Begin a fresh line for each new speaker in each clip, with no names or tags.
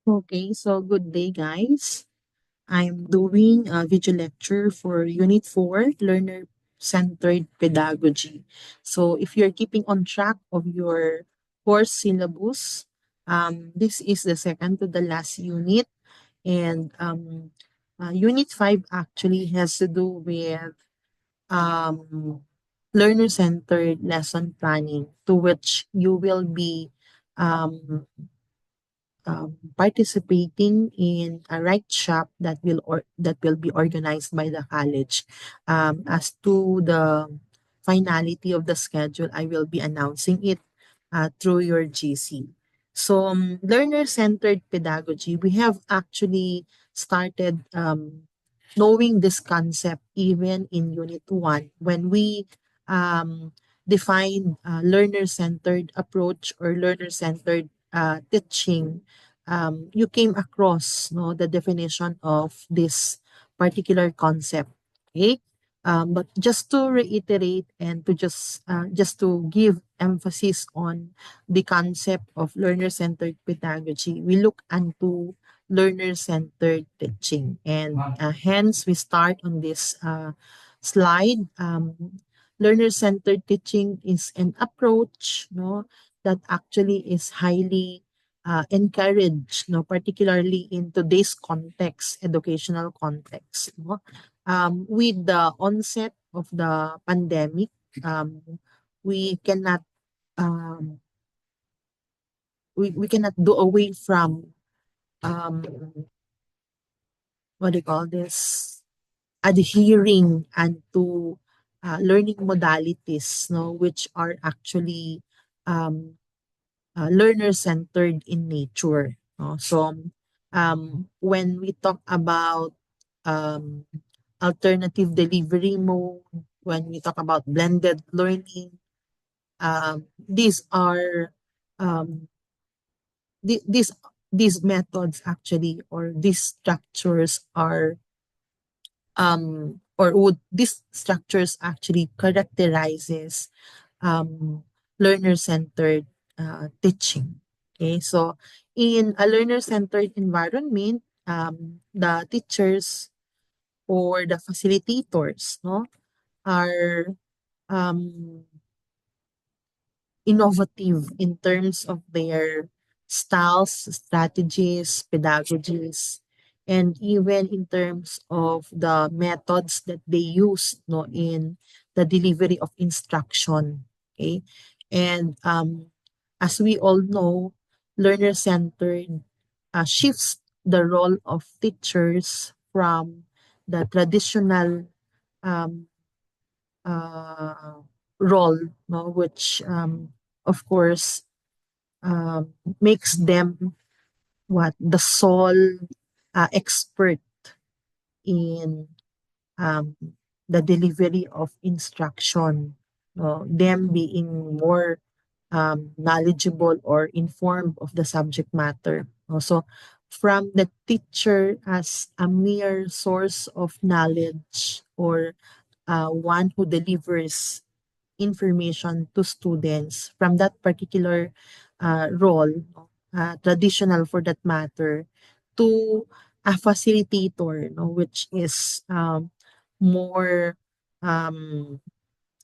Okay, so good day, guys. I'm doing a video lecture for Unit 4, Learner-Centered Pedagogy. So if you're keeping on track of your course syllabus, this is the second to the last unit. And Unit 5 actually has to do with um, learner-centered lesson planning, to which you will be um, participating in a write shop that will be organized by the college. As to the finality of the schedule, I will be announcing it through your GC. So, learner-centered pedagogy, we have actually started knowing this concept even in Unit 1 when we um, defined learner-centered approach or learner-centered teaching. You came across the definition of this particular concept. Okay. But just to reiterate and to just to give emphasis on the concept of learner-centered pedagogy, we look into learner-centered teaching, and hence we start on this slide. Learner-centered teaching is an approach, that actually is highly encouraged, particularly in today's context, educational context. With the onset of the pandemic, um, we cannot um, we cannot do away from um, what do you call this, adhering and to learning modalities, which are actually um, learner centered in nature. No? So when we talk about um, alternative delivery mode, when we talk about blended learning, these are um, these methods actually, or these structures are or would these structures actually characterizes learner-centered teaching. Okay, so in a learner-centered environment, the teachers or the facilitators, are um, innovative in terms of their styles, strategies, pedagogies, and even in terms of the methods that they use, in the delivery of instruction. Okay, and as we all know, learner-centered shifts the role of teachers from the traditional um, uh, role, which of course makes them what the sole expert in um, the delivery of instruction, them being more knowledgeable or informed of the subject matter. So, from the teacher as a mere source of knowledge, or one who delivers information to students, from that particular role, traditional for that matter, to a facilitator, which is more um,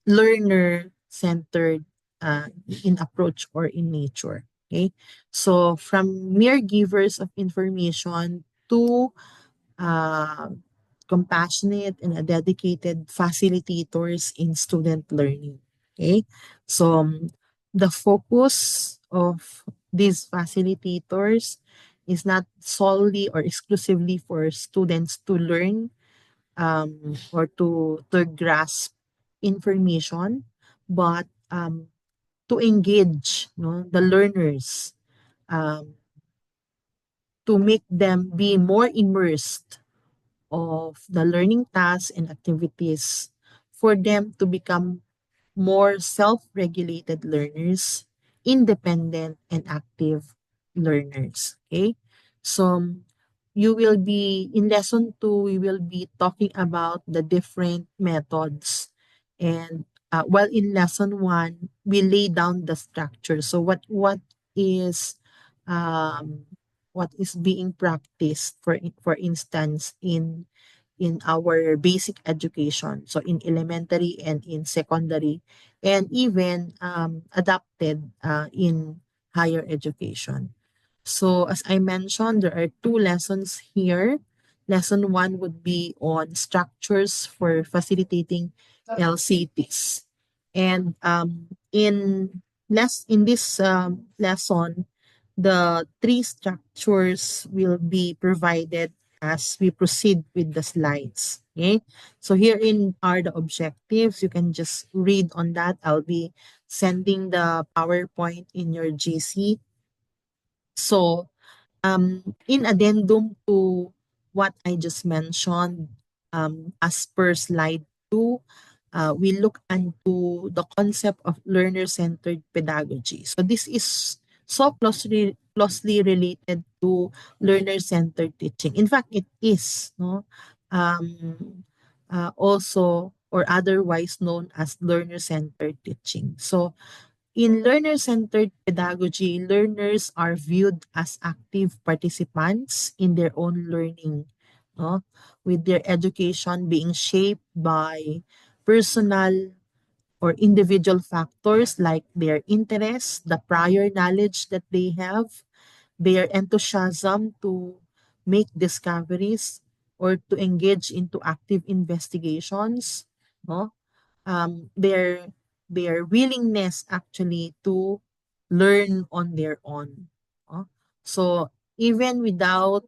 learner centered in approach or in nature. Okay, so from mere givers of information to uh, compassionate and a dedicated facilitators in student learning. Okay, so the focus of these facilitators is not solely or exclusively for students to learn or to grasp information, but to engage, the learners, um, to make them be more immersed of the learning tasks and activities, for them to become more self-regulated learners, independent and active learners. Okay? So you will be in lesson 2, we will be talking about the different methods, and while in lesson 1 we lay down the structure. So what is um what is being practiced, for instance, in our basic education, so in elementary and in secondary, and even adapted in higher education. So as I mentioned, there are two lessons here. Lesson one would be on structures for facilitating LCTs. And in this lesson, the three structures will be provided as we proceed with the slides. Okay, so herein are the objectives. You can just read on that. I'll be sending the PowerPoint in your GC. So in addendum to what I just mentioned, as per slide 2, we look into the concept of learner-centered pedagogy. So this is so closely related to learner-centered teaching. In fact, it is, no, also or otherwise known as learner-centered teaching. So in learner-centered pedagogy, learners are viewed as active participants in their own learning, no? With their education being shaped by personal or individual factors like their interests, the prior knowledge that they have, their enthusiasm to make discoveries or to engage into active investigations, no? Their willingness actually to learn on their own. No? So even without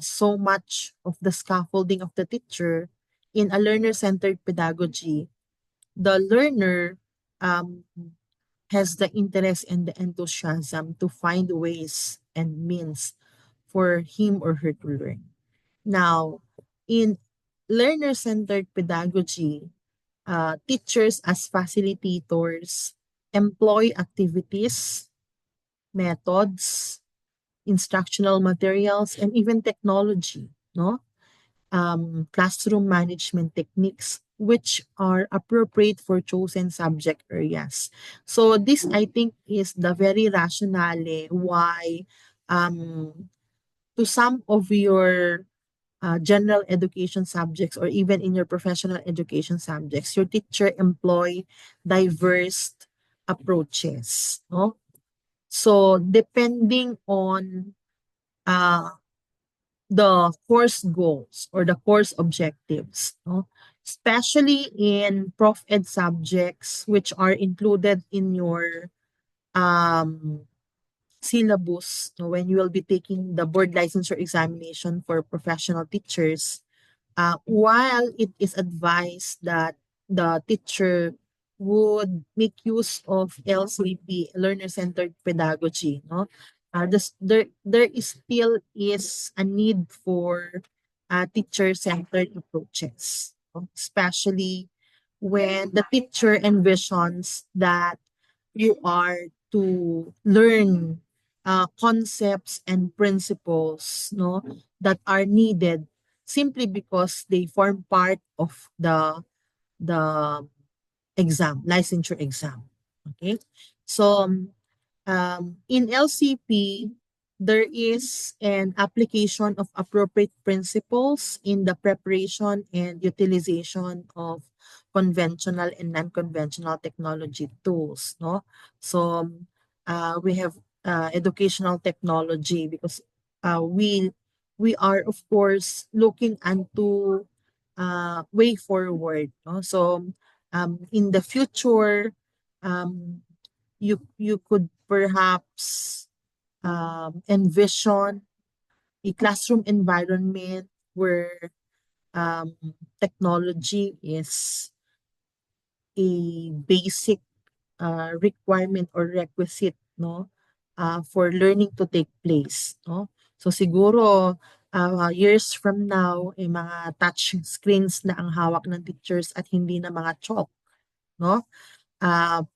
so much of the scaffolding of the teacher, in a learner-centered pedagogy, the learner um, has the interest and the enthusiasm to find ways and means for him or her to learn. Now, in learner-centered pedagogy, teachers as facilitators employ activities, methods, instructional materials, and even technology, no? Classroom management techniques which are appropriate for chosen subject areas. So this, I think, is the very rationale why um, to some of your general education subjects or even in your professional education subjects, your teacher employ diverse approaches. No? So depending on uh, the course goals or the course objectives, no? Especially in prof ed subjects which are included in your um, syllabus, no, when you will be taking the board licensure examination for professional teachers. While it is advised that the teacher would make use of LCP, learner-centered pedagogy, no? There is still is a need for teacher-centered approaches, no? Especially when the teacher envisions that you are to learn concepts and principles, no, that are needed simply because they form part of the exam, licensure exam. Okay, so in LCP, there is an application of appropriate principles in the preparation and utilization of conventional and non-conventional technology tools. No, so we have educational technology because we are of course looking into way forward. No, so in the future, um, you could perhaps envision a classroom environment where um, technology is a basic requirement or requisite, no, for learning to take place, no. So siguro years from now mga touch screens na ang hawak ng teachers at hindi na mga chalk, no.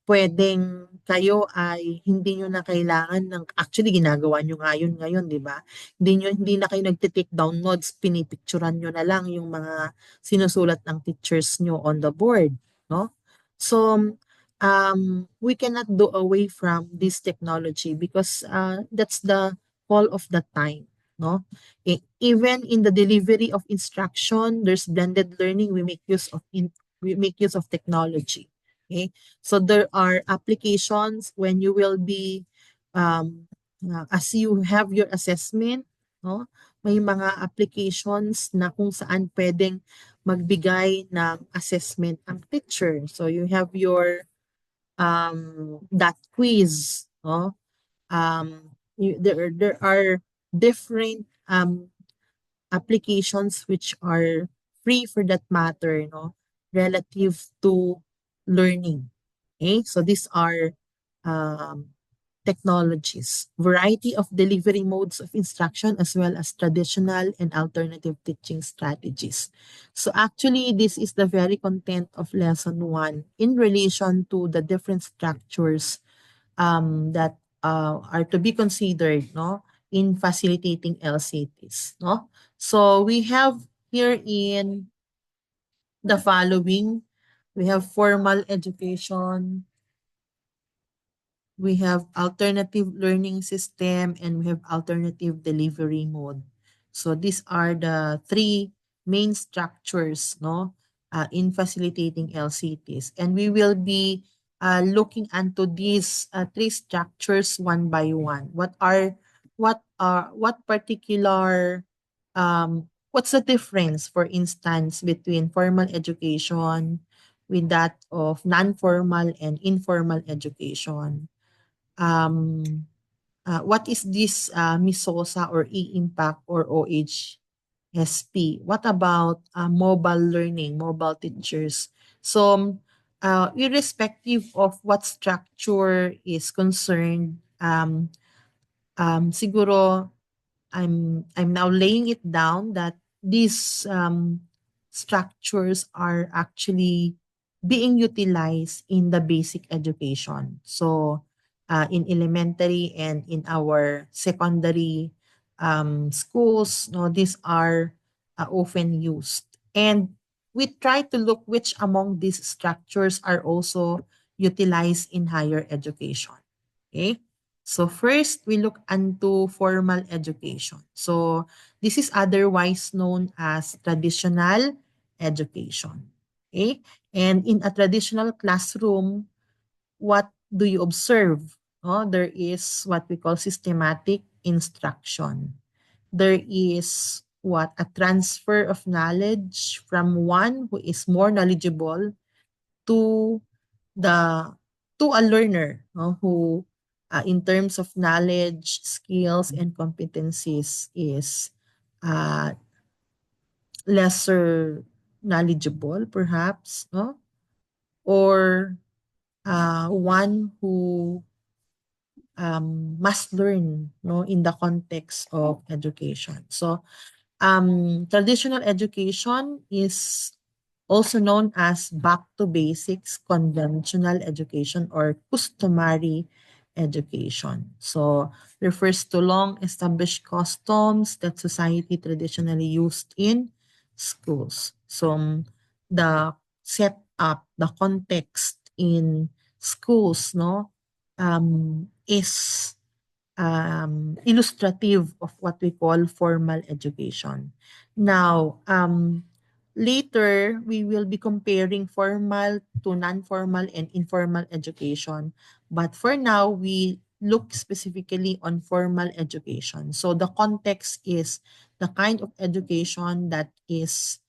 Puwedeng kayo ay hindi niyo na kailangan ng actually ginagawa niyo nga yun ngayon, 'di ba? Hindi na kayo nagte-take down notes, pinipicturan niyo na lang yung mga sinusulat ng teachers niyo on the board, no? So, we cannot do away from this technology because, that's the all of the time, no? Even in the delivery of instruction, there's blended learning. We make use of technology. Okay, so there are applications when you will be um, as you have your assessment, no? May mga applications na kung saan pwedeng magbigay ng assessment ang teacher. So you have your that quiz, no? There are different applications which are free for that matter, no, relative to learning. Okay, so these are um, technologies, variety of delivery modes of instruction, as well as traditional and alternative teaching strategies. So actually, this is the very content of lesson one in relation to the different structures that are to be considered, no, in facilitating LCTs, no. So we have here in the following, we have formal education, we have alternative learning system, and we have alternative delivery mode. So these are the three main structures, no, in facilitating LCTs. And we will be looking into these three structures one by one. What particular what's the difference, for instance, between formal education with that of non-formal and informal education? um, what is this MISOSA or e-impact or OHSP? What about mobile learning, mobile teachers? So, irrespective of what structure is concerned, siguro I'm now laying it down that these structures are actually being utilized in the basic education. So in elementary and in our secondary schools, no, these are often used. And we try to look which among these structures are also utilized in higher education. Okay. So first, we look into formal education. So this is otherwise known as traditional education. Okay? And in a traditional classroom, what do you observe? No? There is what we call systematic instruction. There is what a transfer of knowledge from one who is more knowledgeable to the to a learner, no, who in terms of knowledge, skills, and competencies is uh, lesser knowledgeable, perhaps, no, or one who must learn, no, in the context of education. So traditional education is also known as back to basics conventional education or customary education. So refers to long established customs that society traditionally used in schools. So the setup, the context in schools, no, is illustrative of what we call formal education. Now, later we will be comparing formal to non-formal and informal education. But for now, we look specifically on formal education. So the context is the kind of education that is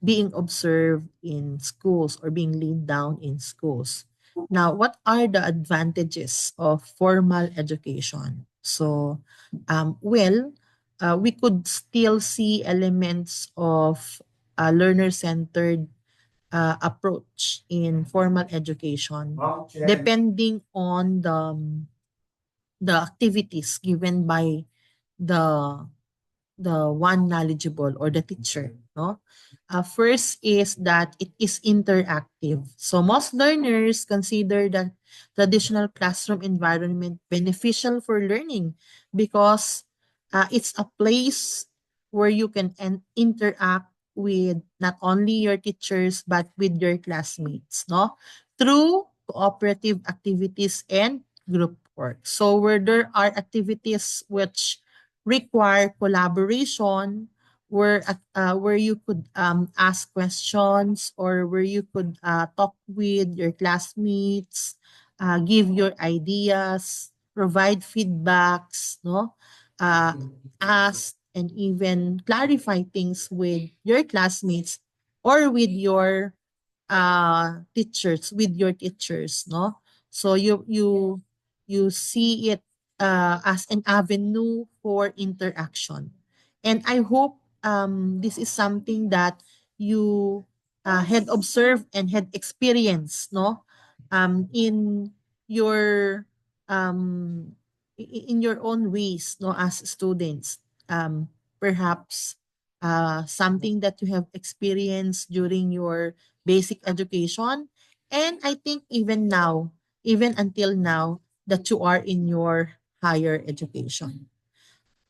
being observed in schools or being laid down in schools. Now, what are the advantages of formal education? So, we could still see elements of a learner-centered approach in formal education, depending on the activities given by the the one knowledgeable or the teacher, no? First is that it is interactive. So most learners consider the traditional classroom environment beneficial for learning because it's a place where you can interact with not only your teachers but with your classmates, no? Through cooperative activities and group work. So where there are activities which require collaboration, where you could ask questions, or where you could talk with your classmates, give your ideas, provide feedbacks, no, uh, ask and even clarify things with your classmates or with your teachers, no. So you see it as an avenue for interaction, and I hope this is something that you had observed and had experienced, no, in your in your own ways, no, as students. Perhaps something that you have experienced during your basic education, and I think even now, even until now, that you are in your higher education.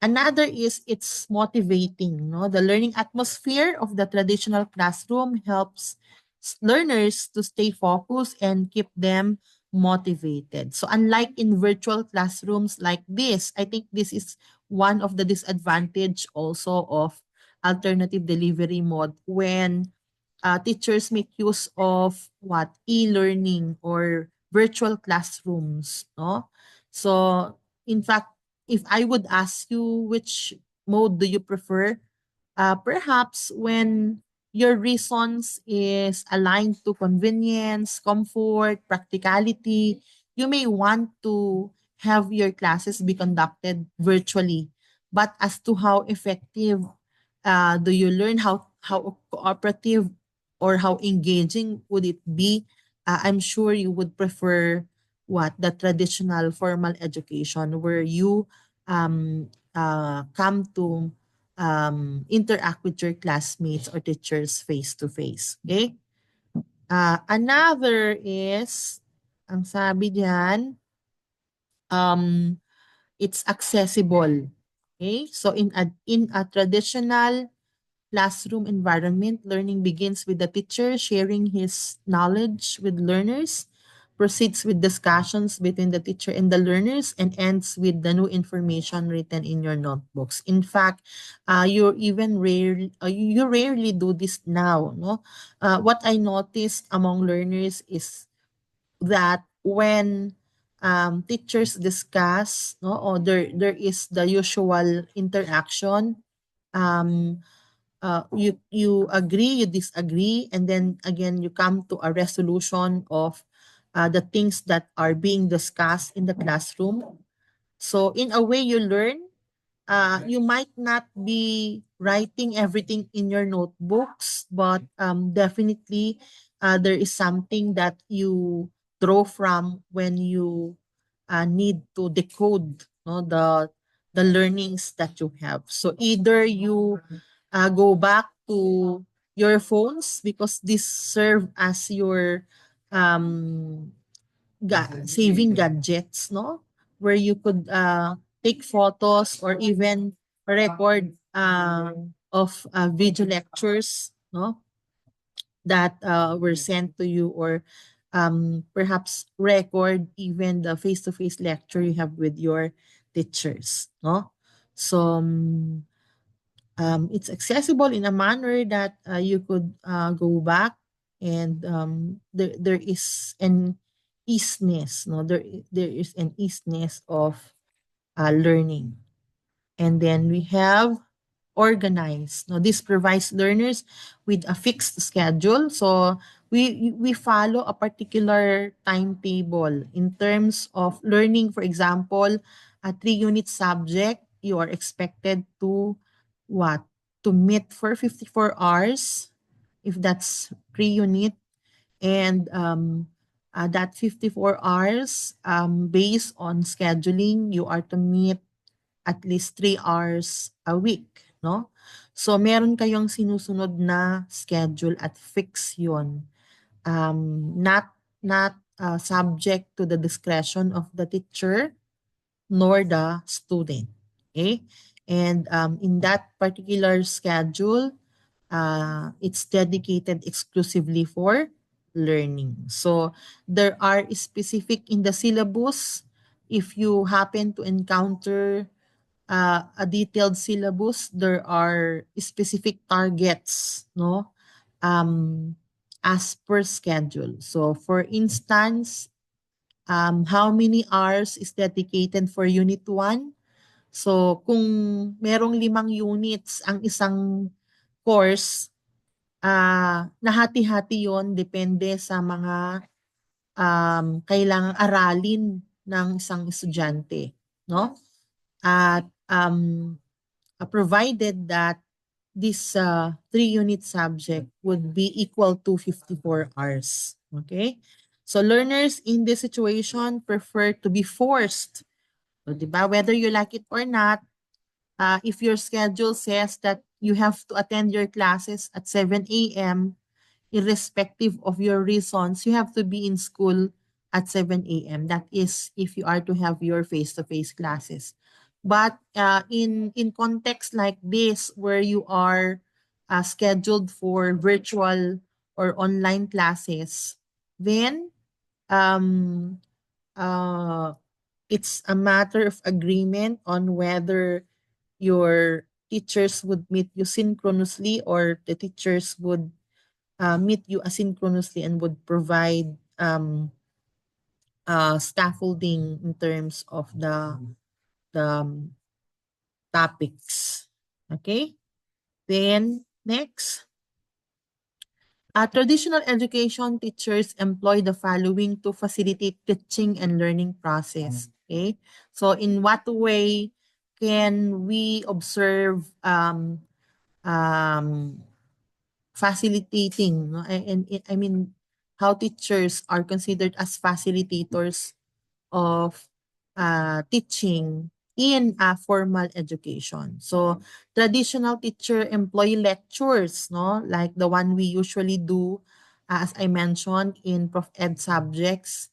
Another is it's motivating, no? The learning atmosphere of the traditional classroom helps learners to stay focused and keep them motivated. So unlike in virtual classrooms like this, I think this is one of the disadvantage also of alternative delivery mode, when teachers make use of what, e-learning or virtual classrooms, no. So in fact, if I would ask you which mode do you prefer, perhaps when your reasons is aligned to convenience, comfort, practicality, you may want to have your classes be conducted virtually. But as to how effective do you learn, how cooperative or how engaging would it be, I'm sure you would prefer what, the traditional formal education, where you come to interact with your classmates or teachers face to face. Okay? Another is, ang sabi diyan, um, it's accessible. Okay? So in a traditional classroom environment, learning begins with the teacher sharing his knowledge with learners, proceeds with discussions between the teacher and the learners, and ends with the new information written in your notebooks. In fact, you rarely do this now, no? What I noticed among learners is that when teachers discuss, no, or there is the usual interaction, um, you agree, you disagree, and then again you come to a resolution of the things that are being discussed in the classroom. So in a way, you learn. You might not be writing everything in your notebooks, but definitely there is something that you draw from when you need to decode, no, the learnings that you have. So either you go back to your phones, because this serve as your um, saving gadgets, no? Where you could take photos or even record of video lectures, no? That were sent to you, or perhaps record even the face-to-face lecture you have with your teachers, no? So it's accessible in a manner that you could go back, and there is an easiness, no, there is an easiness of learning. And then we have organize. Now, this provides learners with a fixed schedule. So we follow a particular timetable in terms of learning. For example, a 3-unit subject, you are expected to what? To meet for 54 hours, if that's 3 unit. And that 54 hours, based on scheduling, you are to meet at least 3 hours a week, no? So meron kayong sinusunod na schedule at fix 'yon. Not subject to the discretion of the teacher nor the student. Okay? And in that particular schedule, it's dedicated exclusively for learning. So there are specific in the syllabus if you happen to encounter a detailed syllabus, there are specific targets, no, as per schedule. So, for instance, how many hours is dedicated for Unit 1? So, kung merong 5 units ang isang course, nahati-hati yon depende sa mga kailangang aralin ng isang estudyante, no? At provided that this 3-unit subject would be equal to 54 hours. Okay? So learners in this situation prefer to be forced. So, di ba? Whether you like it or not, if your schedule says that you have to attend your classes at 7 a.m., irrespective of your reasons, you have to be in school at 7 a.m. That is if you are to have your face-to-face classes. But in context like this, where you are scheduled for virtual or online classes, then um, uh, it's a matter of agreement on whether your teachers would meet you synchronously or the teachers would meet you asynchronously and would provide scaffolding in terms of the topics. Okay? Then, next. Traditional education teachers employ the following to facilitate teaching and learning process. Okay? So, in what way can we observe um, facilitating, no? And I mean, how teachers are considered as facilitators of teaching in a formal education. So traditional teacher employ lectures, no, like the one we usually do, as I mentioned in Prof Ed subjects.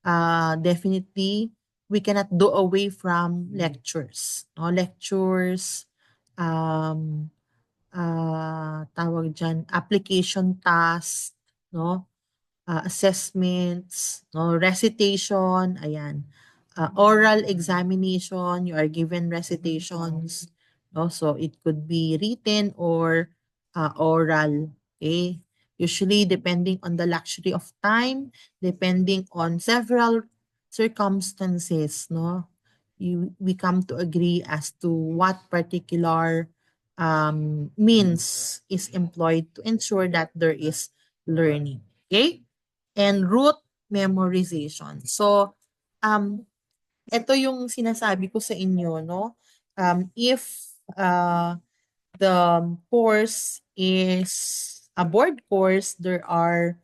Definitely, we cannot do away from lectures. No, lectures, um, tawag dyan, application task, no? Assessments, no? Recitation, ayan. Oral examination, you are given recitations, no? So it could be written or oral, okay? Usually depending on the luxury of time, depending on several circumstances, no? We come to agree as to what particular means is employed to ensure that there is learning. Okay? And root memorization. So, ito yung sinasabi ko sa inyo, no? If the course is a board course, there are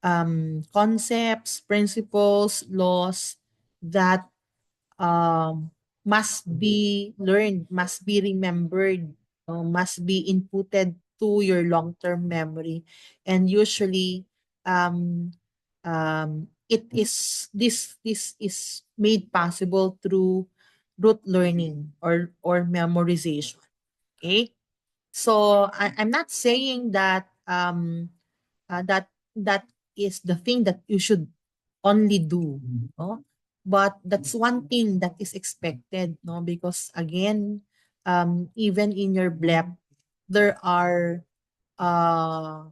concepts, principles, laws that must be learned, must be remembered, must be inputted to your long-term memory. And usually, it is this is made possible through rote learning or memorization. Okay, so I'm not saying that that is the thing that you should only do, no? But that's one thing that is expected, no? Because again, even in your BLEP, there are uh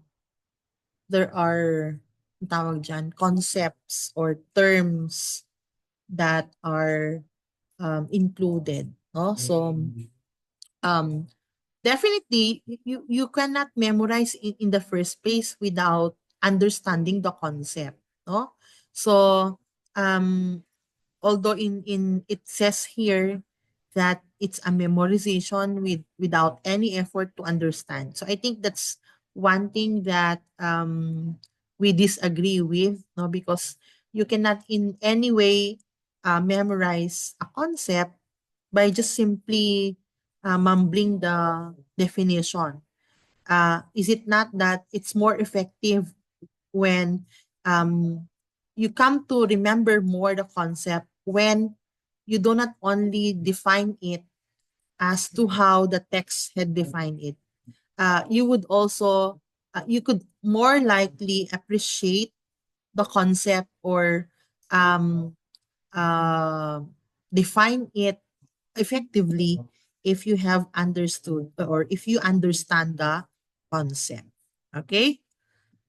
there are ang tawag dyan, concepts or terms that are included, no? So um definitely, you cannot memorize in the first place without understanding the concept, no? So, um, although in it says here that it's a memorization without any effort to understand. So I think that's one thing that we disagree with, no? Because you cannot in any way memorize a concept by just simply mumbling the definition. Is it not that it's more effective when you come to remember more the concept when you do not only define it as to how the text had defined it. You would also, you could more likely appreciate the concept or um, uh, define it effectively if you have understood or if you understand the concept. Okay?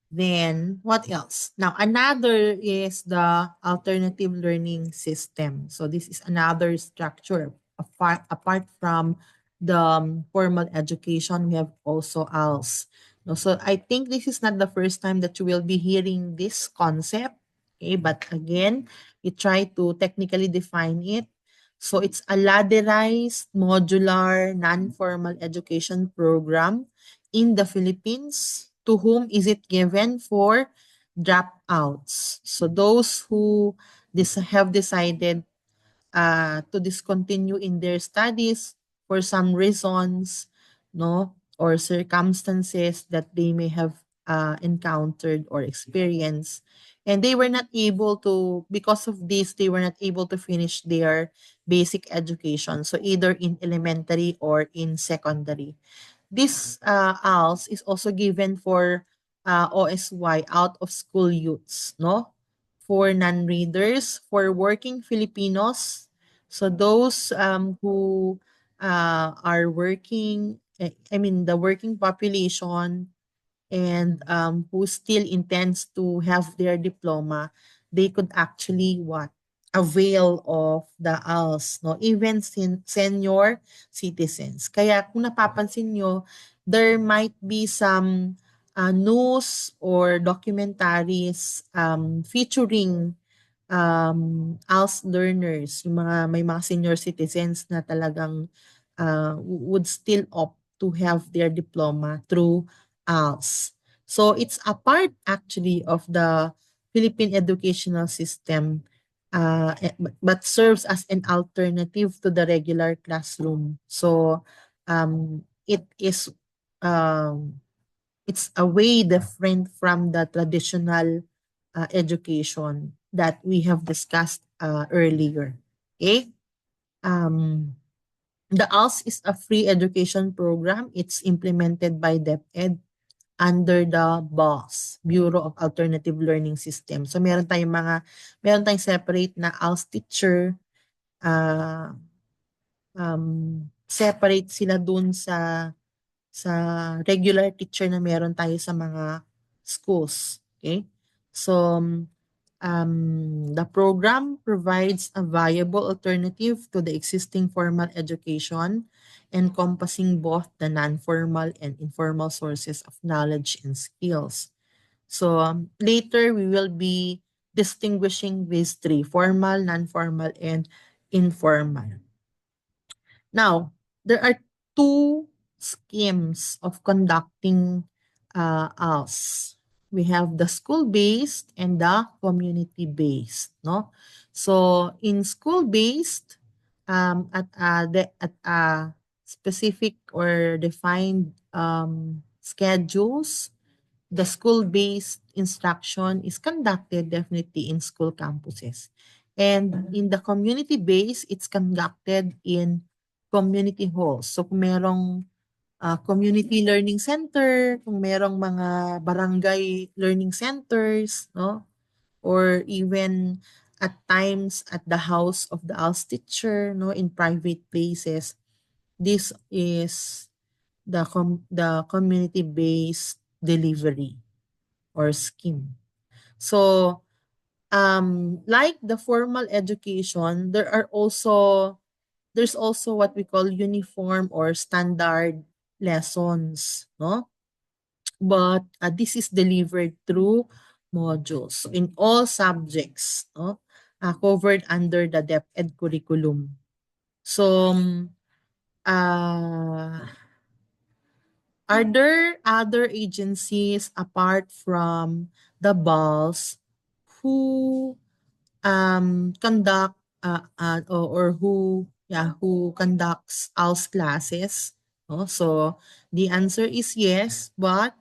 Then what else? Now another is the alternative learning system. So this is another structure apart from the formal education. We have also ALS. No, so I think this is not the first time that you will be hearing this concept. Okay, but again, we try to technically define it. So it's a ladderized, modular, non-formal education program in the Philippines. To whom is it given? For dropouts. So those who have decided to discontinue in their studies for some reasons, no, or circumstances that they may have encountered or experienced, and they were not able to, because of this, they were not able to finish their basic education. So either in elementary or in secondary. This ALS is also given for OSY, out of school youths, no? For non-readers, for working Filipinos. So those who are working, I mean the working population, and who still intends to have their diploma, they could actually what? Avail of the ALS, no? Even senior citizens. Kaya kung napapansin nyo, there might be some news or documentaries featuring ALS learners, yung may mga senior citizens na talagang would still opt to have their diploma through ALS. So it's a part actually of the Philippine educational system, but serves as an alternative to the regular classroom. So it is it's a way different from the traditional education that we have discussed earlier. Okay? Um, the ALS is a free education program. It's implemented by DepEd under the BOSS, Bureau of Alternative Learning System. So meron tayong separate na ALS teacher, uh, separate sila dun sa regular teacher na meron tayo sa mga schools. Okay? So, the program provides a viable alternative to the existing formal education, encompassing both the non-formal and informal sources of knowledge and skills. So, later we will be distinguishing these three: formal, non-formal, and informal. Now, there are two schemes of conducting ALS. We have the school-based and the community-based, no? So, in school-based, at a specific or defined schedules, the school-based instruction is conducted definitely in school campuses. And in the community-based, it's conducted in community halls. So kung merong community learning center, kung merong mga barangay learning centers, no? Or even at times at the house of the ALS teacher, no, in private places, this is the community-based delivery or scheme. So, like the formal education, there's also what we call uniform or standard lessons, no? But this is delivered through modules. So in all subjects, no, covered under the DepEd curriculum. So, uh, are there other agencies apart from the BALS who conduct or who conducts ALS classes? No? So the answer is yes, but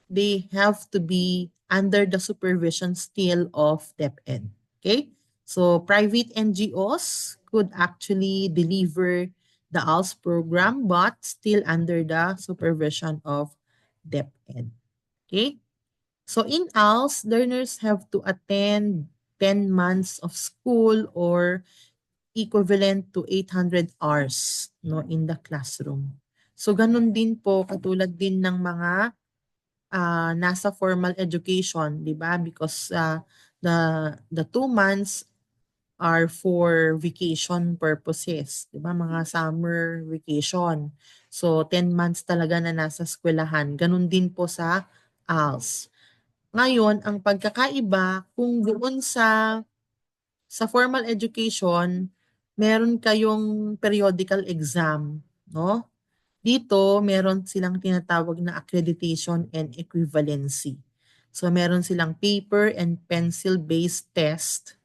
they have to be under the supervision still of DepEd. Okay? So private NGOs could actually deliver the ALS program but still under the supervision of DepEd. Okay? So in ALS, learners have to attend 10 months of school or equivalent to 800 hours, no, in the classroom. So ganun din po, katulad din ng mga nasa formal education, 'di ba? Because the 2 months are for vacation purposes, 'di ba? Mga summer vacation. So 10 months talaga na nasa eskwelahan. Ganun din po sa ALS. Ngayon, ang pagkakaiba kung doon sa formal education, meron kayong periodical exam, no? Dito, meron silang tinatawag na accreditation and equivalency. So, meron silang paper and pencil-based test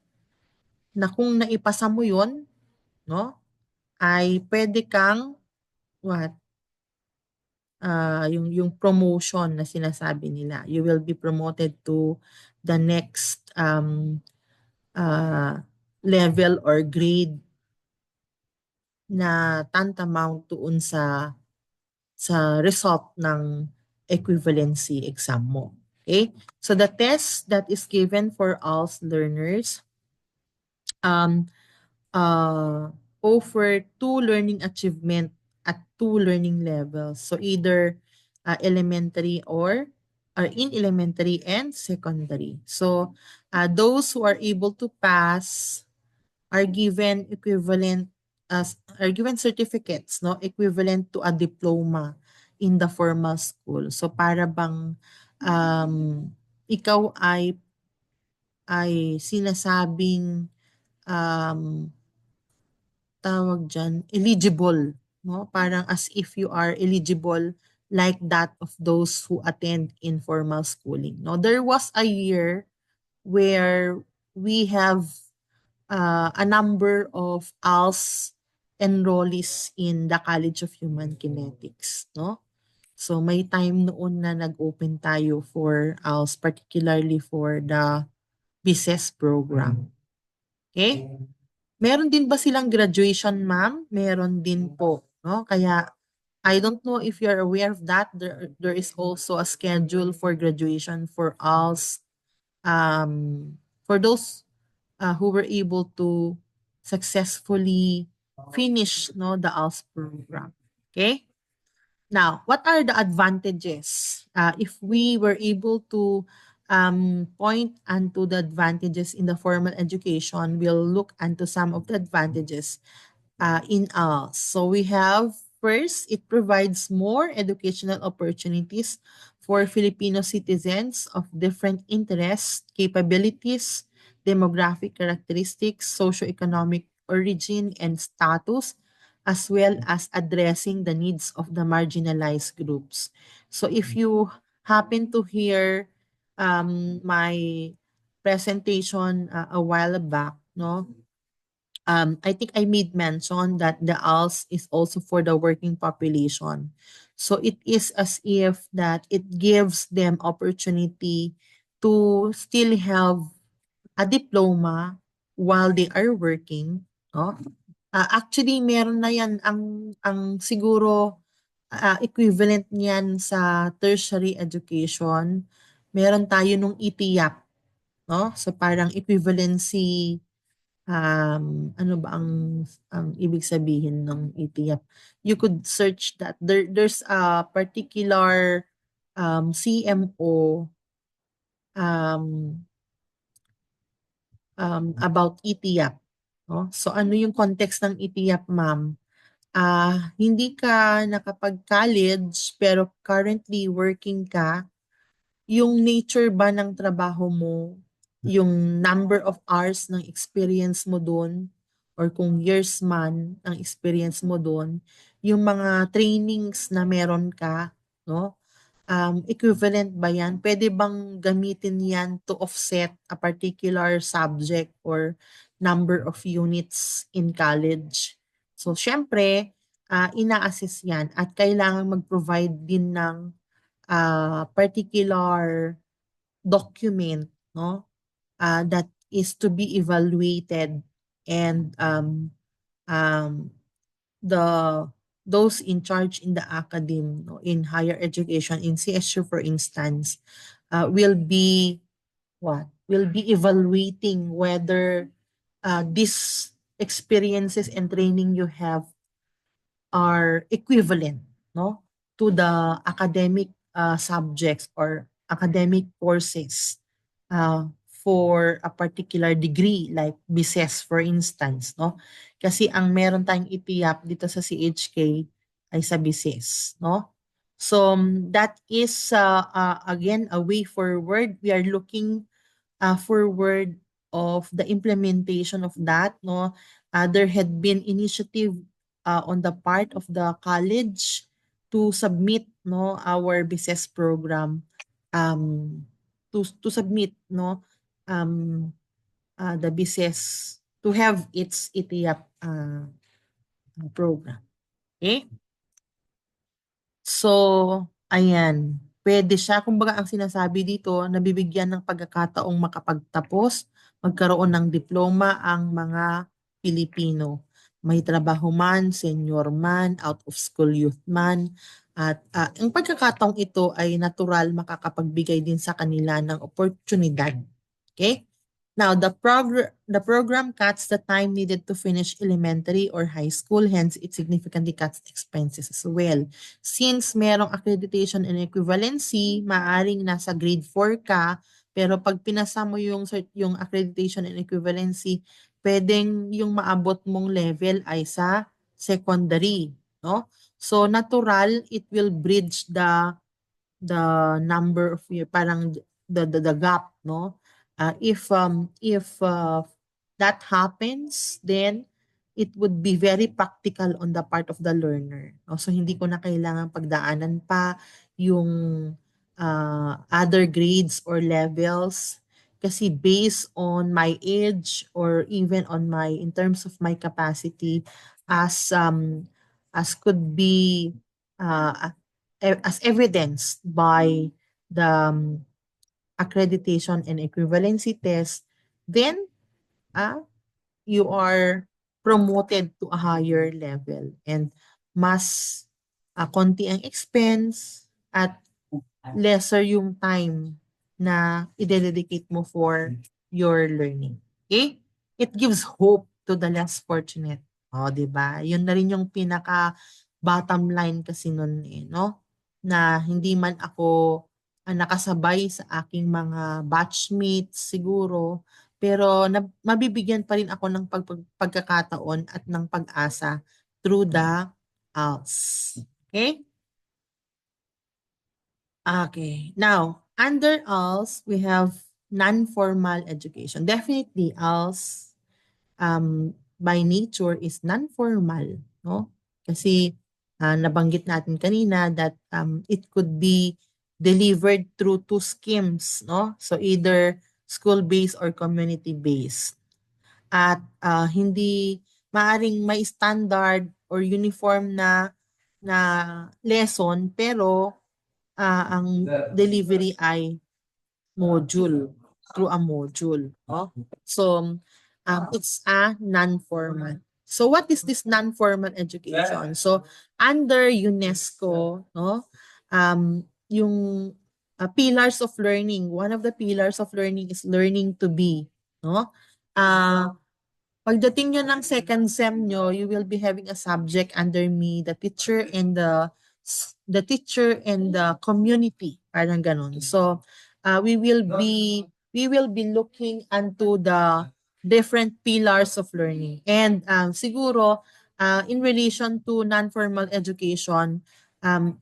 na kung naipasa mo yon, no, ay pwede kang what? Yung promotion na sinasabi nila. You will be promoted to the next uh, level or grade na tantamount doon sa result ng equivalency exam mo. Okay? So the test that is given for ALS learners um, offer two learning achievement at two learning levels. So either elementary or in elementary and secondary. So those who are able to pass are given are given certificates, no, equivalent to a diploma in the formal school. So para bang um, ikaw ay sinasabing um, tawag diyan, eligible, no? Parang as if you are eligible like that of those who attend informal schooling. No, there was a year where we have a number of ALS enrollees in the College of Human Kinetics, no? So may time noon na nag-open tayo for ALS, particularly for the BICES program. Okay? Meron din ba silang graduation, ma'am? Meron din po, no? Kaya I don't know if you're aware of that. There is also a schedule for graduation for ALS for those who were able to successfully finish, no, the ALS program. Okay? Now, what are the advantages? If we were able to point onto the advantages in the formal education, we'll look into some of the advantages in us. So we have first, it provides more educational opportunities for Filipino citizens of different interests, capabilities, demographic characteristics, socioeconomic origin and status, as well as addressing the needs of the marginalized groups. So if you happen to hear my presentation a while back, no, I think I made mention that the ALS is also for the working population. So it is as if that it gives them opportunity to still have a diploma while they are working. No? Actually, meron na yan ang siguro equivalent niyan sa tertiary education. Meron tayo nung ETIAP, no? So parang equivalency ano ba ang ibig sabihin ng ETF? You could search that. There's a particular CMO um, about ETF. No? So ano yung context ng ETF, ma'am? Hindi ka nakapag-college pero currently working ka, yung nature ba ng trabaho mo, yung number of hours ng experience mo doon, or kung years man ang experience mo doon, yung mga trainings na meron ka, no? Equivalent ba yan? Pwede bang gamitin yan to offset a particular subject or number of units in college? So, syempre, ina-assess yan at kailangan mag-provide din ng particular document, no, that is to be evaluated, and um, the those in charge in the academe, no, in higher education in CSU for instance, will be evaluating whether this experiences and training you have are equivalent, no, to the academic subjects or academic courses for a particular degree like BSES for instance, no? Kasi ang meron tayong itiyak dito sa CHK ay sa BSES, no? So that is again a way forward. We are looking forward of the implementation of that, no. There had been initiative on the part of the college to submit, no, our BSES program, um to submit, no, um the BSES to have its ITIAP program. Okay? So, ayan. Puwede siya, kumbaga ang sinasabi dito, nabibigyan ng pagkakataong makapagtapos, magkaroon ng diploma ang mga Pilipino. May trabaho man, senior man, out of school youth man, at ang pagkakataong ito ay natural makakapagbigay din sa kanila ng oportunidad. Okay? Now, the program cuts the time needed to finish elementary or high school, hence it significantly cuts expenses as well. Since merong accreditation and equivalency, maaring nasa grade 4 ka, pero pag pinasa mo yung accreditation and equivalency, pwedeng yung maabot mong level ay sa secondary, no? So natural, it will bridge the number of year, parang the gap, no? If that happens, then it would be very practical on the part of the learner, no? So hindi ko na kailangan pagdaanan pa yung other grades or levels kasi based on my age or even on my in terms of my capacity as could be uh, as evidenced by the accreditation and equivalency test, then uh, you are promoted to a higher level and mas konti ang expense at lesser yung time na i-dedicate mo for your learning. Okay? It gives hope to the less fortunate. O, di ba? Yun na rin yung pinaka bottom line kasi nun eh, no? Na hindi man ako nakasabay sa aking mga batchmates siguro, pero mabibigyan pa rin ako ng pagkakataon at ng pag-asa through the ALS. Okay? Okay. Now, under ALS, we have non-formal education. Definitely, ALS by nature is non-formal, no? Kasi nabanggit natin kanina that it could be delivered through two schemes, no? So either school-based or community-based. At hindi maaring may standard or uniform na lesson pero ang delivery ay module, through a module. Oh. So, it's a non-formal. So, what is this non-formal education? So, under UNESCO, no, yung pillars of learning, one of the pillars of learning is learning to be, no? Pagdating nyo ng second sem nyo, you will be having a subject under me, the teacher and the community, parang ganun. So, we will be looking into the different pillars of learning. And siguro, in relation to non-formal education, um,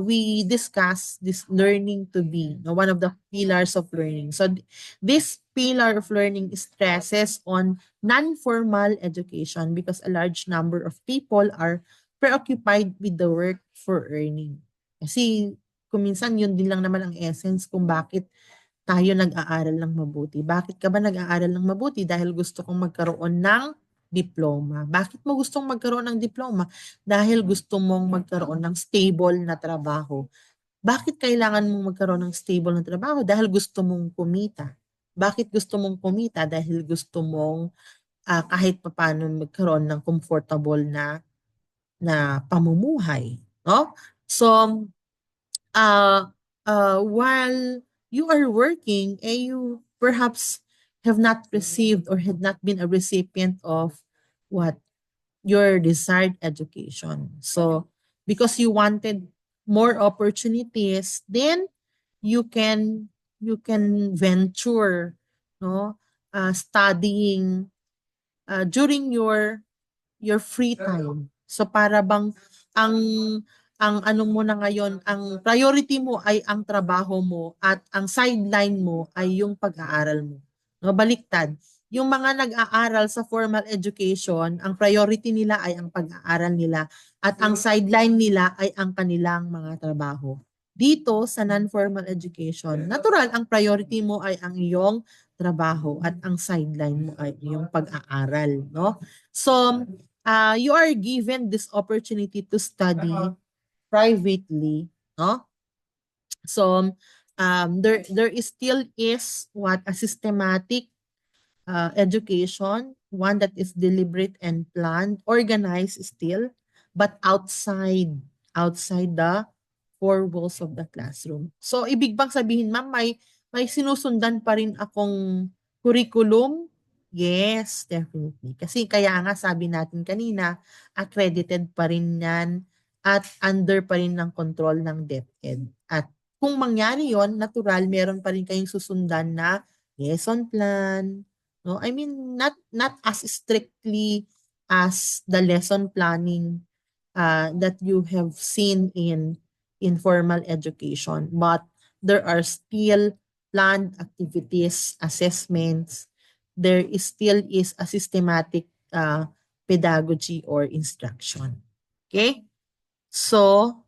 we discuss this learning to be, no, one of the pillars of learning. So this pillar of learning stresses on non-formal education because a large number of people are preoccupied with the work for earning. Kasi kung minsan yun din lang naman ang essence kung bakit tayo nag-aaral ng mabuti. Bakit ka ba nag-aaral ng mabuti? Dahil gusto kong magkaroon ng diploma. Bakit mo gustong magkaroon ng diploma? Dahil gusto mong magkaroon ng stable na trabaho. Bakit kailangan mong magkaroon ng stable na trabaho? Dahil gusto mong kumita. Bakit gusto mong kumita? Dahil gusto mong kahit papaano magkaroon ng comfortable na pamumuhay. No? So, while you are working, you perhaps have not received or had not been a recipient of what your desired education. So because you wanted more opportunities, then you can you can venture, no, studying during your free time. So para bang ang ano mo na ngayon, ang priority mo ay ang trabaho mo at ang sideline mo ay yung pag-aaral mo. No, baliktad. Yung mga nag-aaral sa formal education, ang priority nila ay ang pag-aaral nila at ang sideline nila ay ang kanilang mga trabaho. Dito sa non-formal education, natural ang priority mo ay ang iyong trabaho at ang sideline mo ay iyong pag-aaral, no? So, you are given this opportunity to study privately, no? So, there is still is what a systematic education, one that is deliberate and planned, organized still, but outside the four walls of the classroom. So, ibig bang sabihin, ma'am, may sinusundan pa rin akong curriculum? Yes, definitely. Kasi kaya nga sabi natin kanina, accredited pa rin yan at under pa rin ng control ng DepEd. At kung mangyari yon, natural, meron pa rin kayong susundan na lesson plan, no? I mean, not as strictly as the lesson planning that you have seen in informal education, but there are still planned activities, assessments. There is still is a systematic pedagogy or instruction. Okay? So,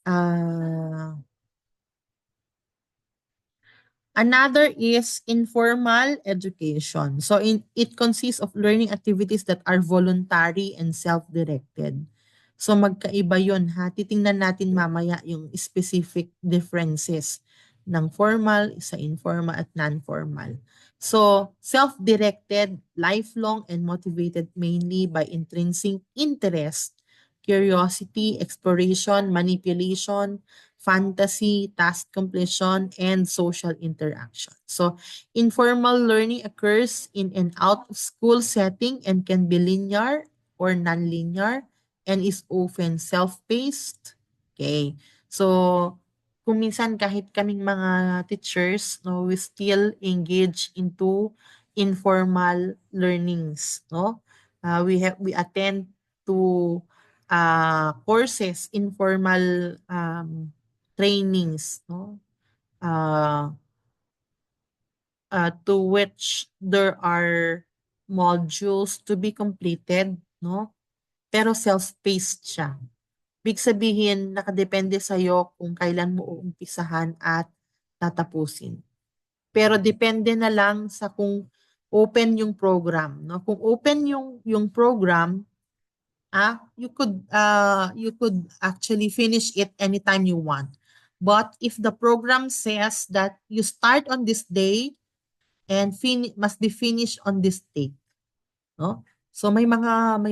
uh, another is informal education. So it consists of learning activities that are voluntary and self-directed. So magkaiba yon ha. Titingnan natin mamaya yung specific differences ng formal sa informal at non-formal. So self-directed, lifelong and motivated mainly by intrinsic interest, curiosity, exploration, manipulation, fantasy, task completion, and social interaction. So, informal learning occurs in an out-of-school setting and can be linear or non-linear and is often self-paced. Okay. So, kung minsan kahit kaming mga teachers, no, we still engage into informal learnings, no? We attend to courses, informal trainings, no? Uh, to which there are modules to be completed, no? Pero self-paced siya. Big sabihin, nakadepende sa'yo kung kailan mo uumpisahan at tatapusin. Pero depende na lang sa kung open yung program, no? Kung open yung program, you could actually finish it anytime you want. But if the program says that you start on this day and must be finished on this date, no? So may mga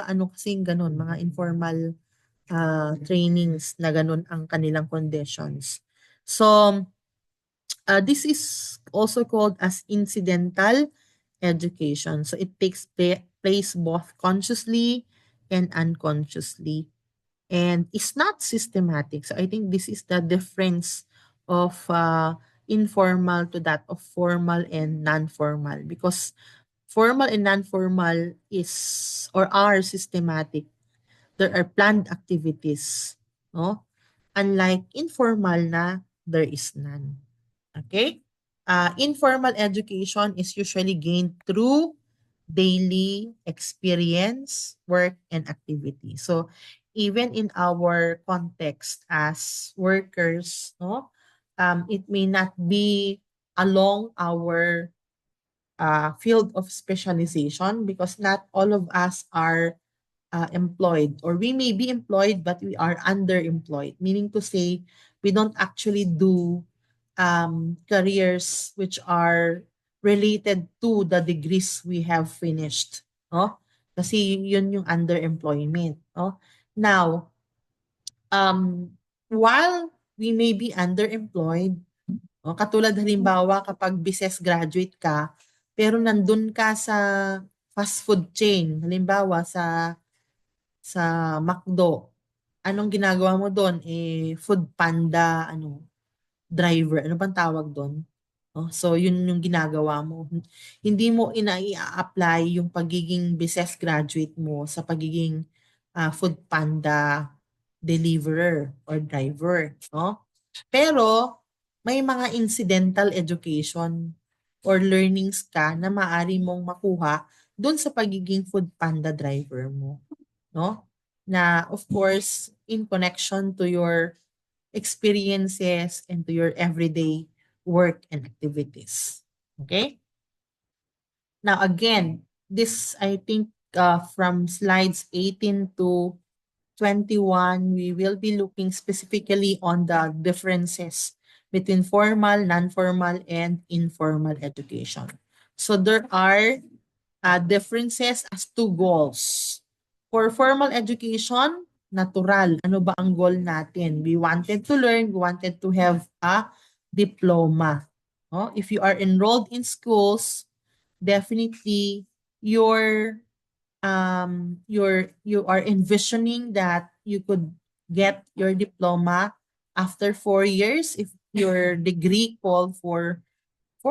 ano kasing ganun, mga informal trainings na ganun ang kanilang conditions. So this is also called as incidental education. So it takes place both consciously and unconsciously and it's not systematic. So I think this is the difference of informal to that of formal and non-formal because formal and non-formal is or are systematic. There are planned activities, no? Unlike informal na there is none. Okay? Informal education is usually gained through daily experience, work, and activity. So, even in our context as workers, no, it may not be along our field of specialization because not all of us are employed or we may be employed but we are underemployed, meaning to say we don't actually do careers which are related to the degrees we have finished, no? Kasi yun yung underemployment, no? Now, while we may be underemployed, no, katulad halimbawa kapag business graduate ka, pero nandun ka sa fast food chain, halimbawa sa McDo, anong ginagawa mo doon? Food panda, driver, ano bang tawag doon? Oh, so yun yung ginagawa mo. Hindi mo ina-apply yung pagiging business graduate mo sa pagiging food panda deliverer or driver, no? Pero may mga incidental education or learnings ka na maaari mong makuha doon sa pagiging food panda driver mo, no? Na of course in connection to your experiences and to your everyday work and activities. Okay? Now again, this I think from slides 18 to 21, we will be looking specifically on the differences between formal, non-formal, and informal education. So there are differences as to goals. For formal education, natural. Ano ba ang goal natin? We wanted to learn, we wanted to have a diploma. No? If you are enrolled in schools, definitely your you are envisioning that you could get your diploma after 4 years if your degree call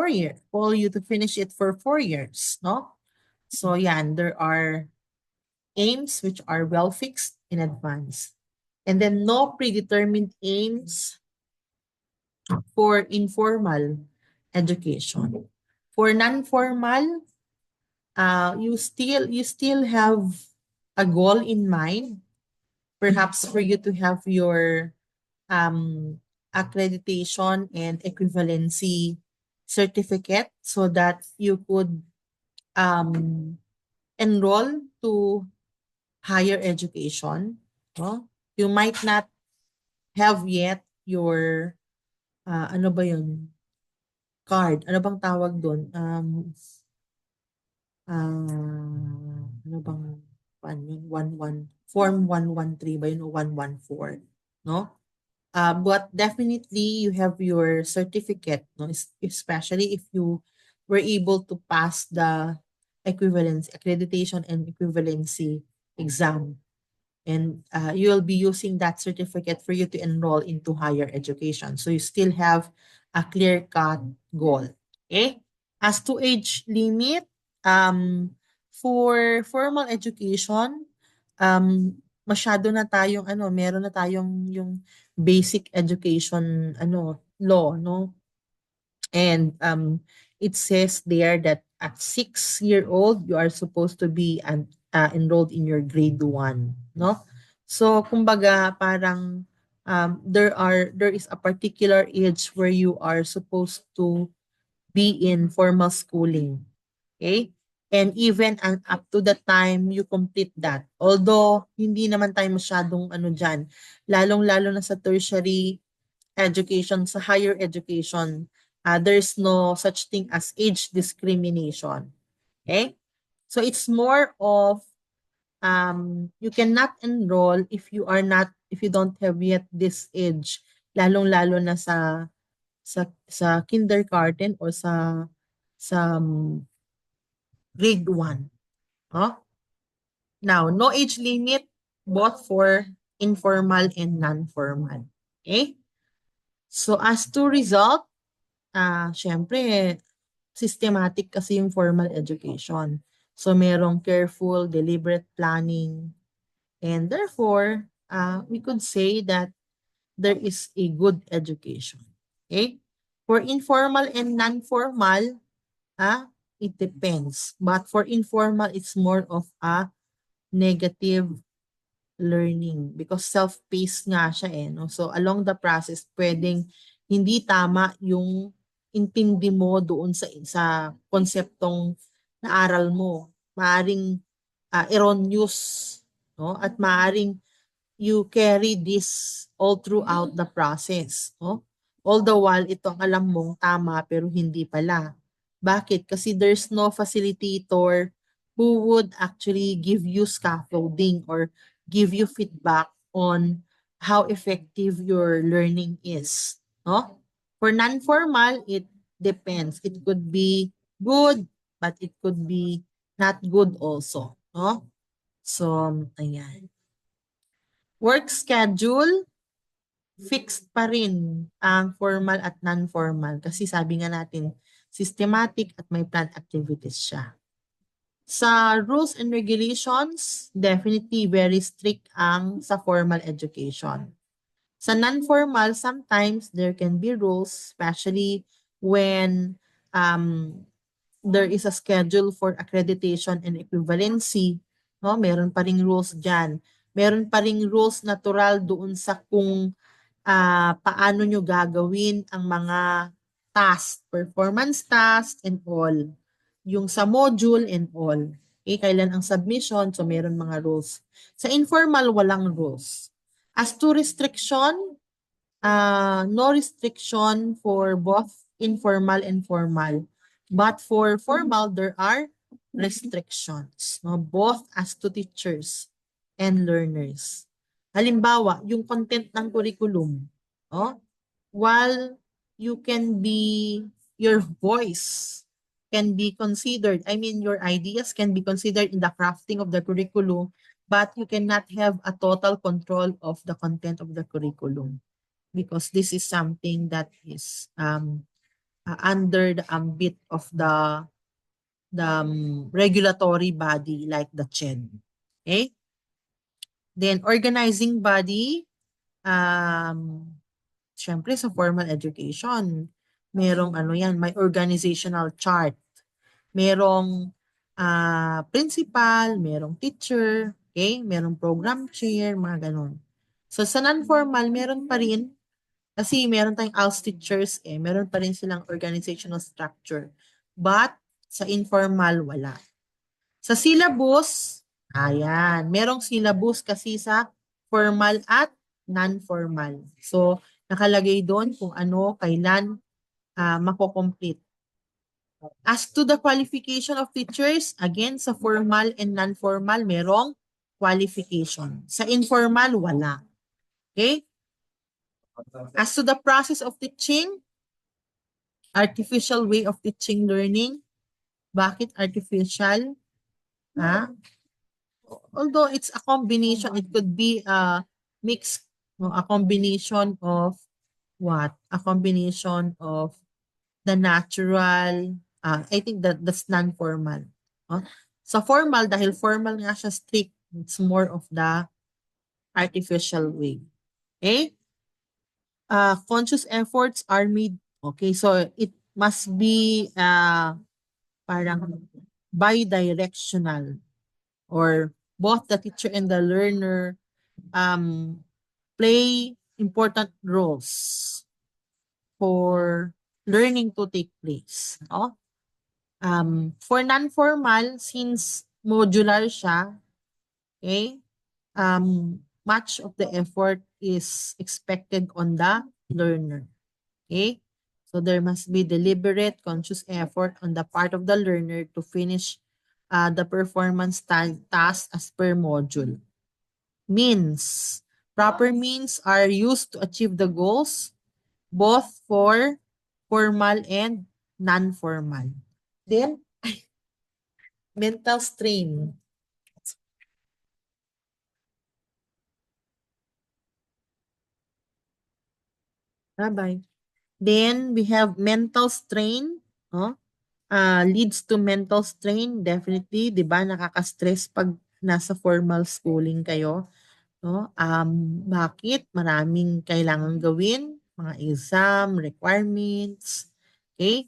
you to finish it for 4 years, no? So yan, there are aims which are well fixed in advance. And then no predetermined aims for informal education. For non-formal, you still have a goal in mind, perhaps for you to have your accreditation and equivalency certificate so that you could um, enroll to higher education. No? You might not have yet your, ano ba yun, card. Ano bang tawag doon? Ano bang, paano yun? Form 113 ba yun o 114? No? But definitely you have your certificate, no? Especially if you were able to pass the equivalence, accreditation and equivalency exam. And you'll be using that certificate for you to enroll into higher education. So you still have a clear-cut goal. Okay? As to age limit, for formal education, masyado na tayong meron na tayong yung basic education law, no? And it says there that at 6-year-old, you are supposed to be enrolled in your grade 1, no? So, kumbaga, parang there is a particular age where you are supposed to be in formal schooling. Okay? And even up to the time you complete that. Although, hindi naman tayo masyadong dyan, lalong-lalo na sa tertiary education, sa higher education, there's no such thing as age discrimination. Okay? So it's more of you cannot enroll if you don't have yet this age, lalong-lalo na sa kindergarten or sa grade 1. Huh? Now, no age limit both for informal and non-formal. Okay? So as to result, syempre, systematic kasi yung formal education. So merong careful, deliberate planning, and therefore, we could say that there is a good education. Okay? For informal and non-formal, it depends. But for informal, it's more of a negative learning because self-paced nga siya no? So along the process, pwedeng hindi tama yung intindi mo doon sa konseptong naaral mo. Maaring erroneous, no? At maaring you carry this all throughout the process, no? All the while, itong alam mong tama pero hindi pala. Bakit? Kasi there's no facilitator who would actually give you scaffolding or give you feedback on how effective your learning is, no? For non-formal, it depends. It could be good, but it could be not good also, no? So, ayan. Work schedule, fixed pa rin ang formal at non-formal kasi sabi nga natin, systematic at may planned activities siya. Sa rules and regulations, definitely very strict ang sa formal education. Sa non-formal, sometimes there can be rules, especially when um, there is a schedule for accreditation and equivalency. No? Meron pa ring rules dyan. Meron pa ring rules natural doon sa kung paano nyo gagawin ang mga task, performance task and all. Yung sa module and all. Okay, kailan ang submission, so meron mga rules. Sa informal, walang rules. As to restriction, no restriction for both informal and formal. But for formal, there are restrictions, no? Both as to teachers and learners. Halimbawa, yung content ng curriculum, oh, while you can be, your voice can be considered, I mean, your ideas can be considered in the crafting of the curriculum, but you cannot have a total control of the content of the curriculum because this is something that is under the ambit of the regulatory body like the CHED. Okay? Then organizing body, syempre sa formal education, merong ano yan, may organizational chart. Merong principal, merong teacher, okay? Merong program chair, mga ganun. So sa non-formal, meron pa rin kasi meron tayong ALS teachers meron pa rin silang organizational structure. But sa informal, wala. Sa syllabus, ayan, merong syllabus kasi sa formal at non-formal. So, nakalagay doon kung ano, kailan mako-complete. As to the qualification of teachers, again, sa formal and non-formal, merong qualification. Sa informal, wala. Okay? As to the process of teaching, artificial way of teaching learning. Bakit artificial? Ha? Although it's a combination, it could be a mix, no? A combination of what? A combination of the natural, I think that's non-formal. No? Sa formal, dahil formal nga siya strict, it's more of the artificial way. Okay? Conscious efforts are made. Okay, so it must be parang bi-directional or both the teacher and the learner play important roles for learning to take place. No? For non-formal, since modular siya, okay, much of the effort is expected on the learner. Okay? So there must be deliberate, conscious effort on the part of the learner to finish the performance task as per module. Means. Proper means are used to achieve the goals both for formal and non-formal. Then, mental strain. Bye-bye. Then, we have mental strain. No? Leads to mental strain, definitely, 'di ba? Nakaka-stress pag nasa formal schooling kayo, no? Bakit? Maraming kailangang gawin, mga exam, requirements, okay?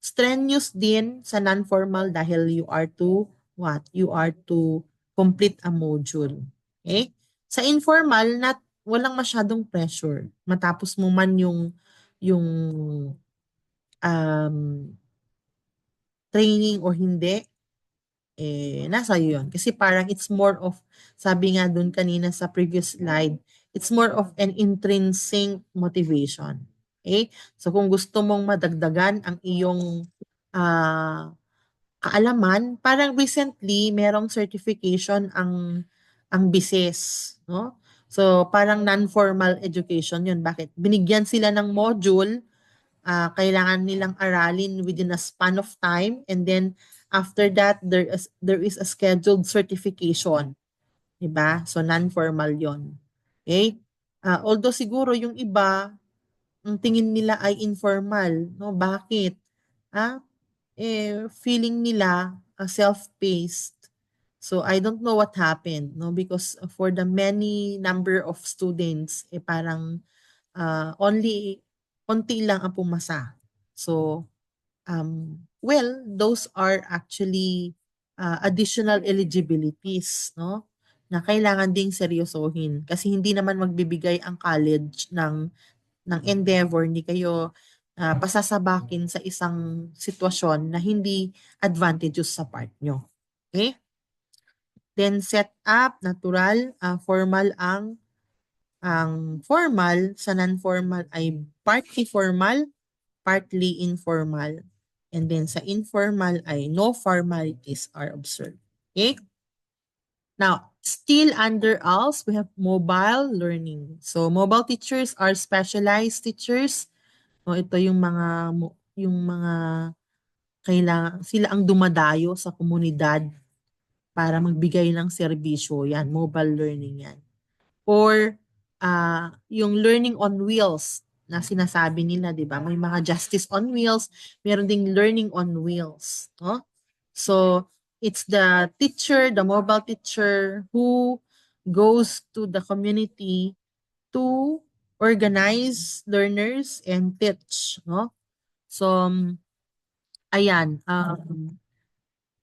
Strenuous din sa non-formal dahil you are to what? You are to complete a module. Okay? Sa informal, walang masyadong pressure. Matapos mo man yung um, training or hindi, nasa iyo yun. Kasi parang it's more of, sabi nga dun kanina sa previous slide, it's more of an intrinsic motivation. Okay? So kung gusto mong madagdagan ang iyong kaalaman, parang recently merong certification ang BICES, no? So parang non-formal education yun. Bakit? Binigyan sila ng module, kailangan nilang aralin within a span of time and then After that, there is a scheduled certification, 'di ba? So non-formal 'yon. Okay? Although siguro yung iba, ang tingin nila ay informal, no? Bakit? Ah, feeling nila self-paced. So I don't know what happened, no? Because for the many number of students, parang only konti lang ang pumasa. So well, those are actually additional eligibilities, no? Na kailangan ding seryosohin kasi hindi naman magbibigay ang college ng endeavor, hindi kayo pasasabakin sa isang sitwasyon na hindi advantageous sa part nyo. Okay? Then set up, natural, formal ang formal, sa non-formal ay partly formal, partly informal. And then sa informal ay no formalities are observed. Okay? Now, still under ALS, we have mobile learning. So mobile teachers are specialized teachers. O ito yung mga kailangan sila ang dumadayo sa komunidad para magbigay ng serbisyo. Yan, mobile learning yan. Or yung learning on wheels na sinasabi nila, 'di ba? May mga justice on wheels, meron ding learning on wheels, no? So, it's the teacher, the mobile teacher who goes to the community to organize learners and teach, no? So, ayan,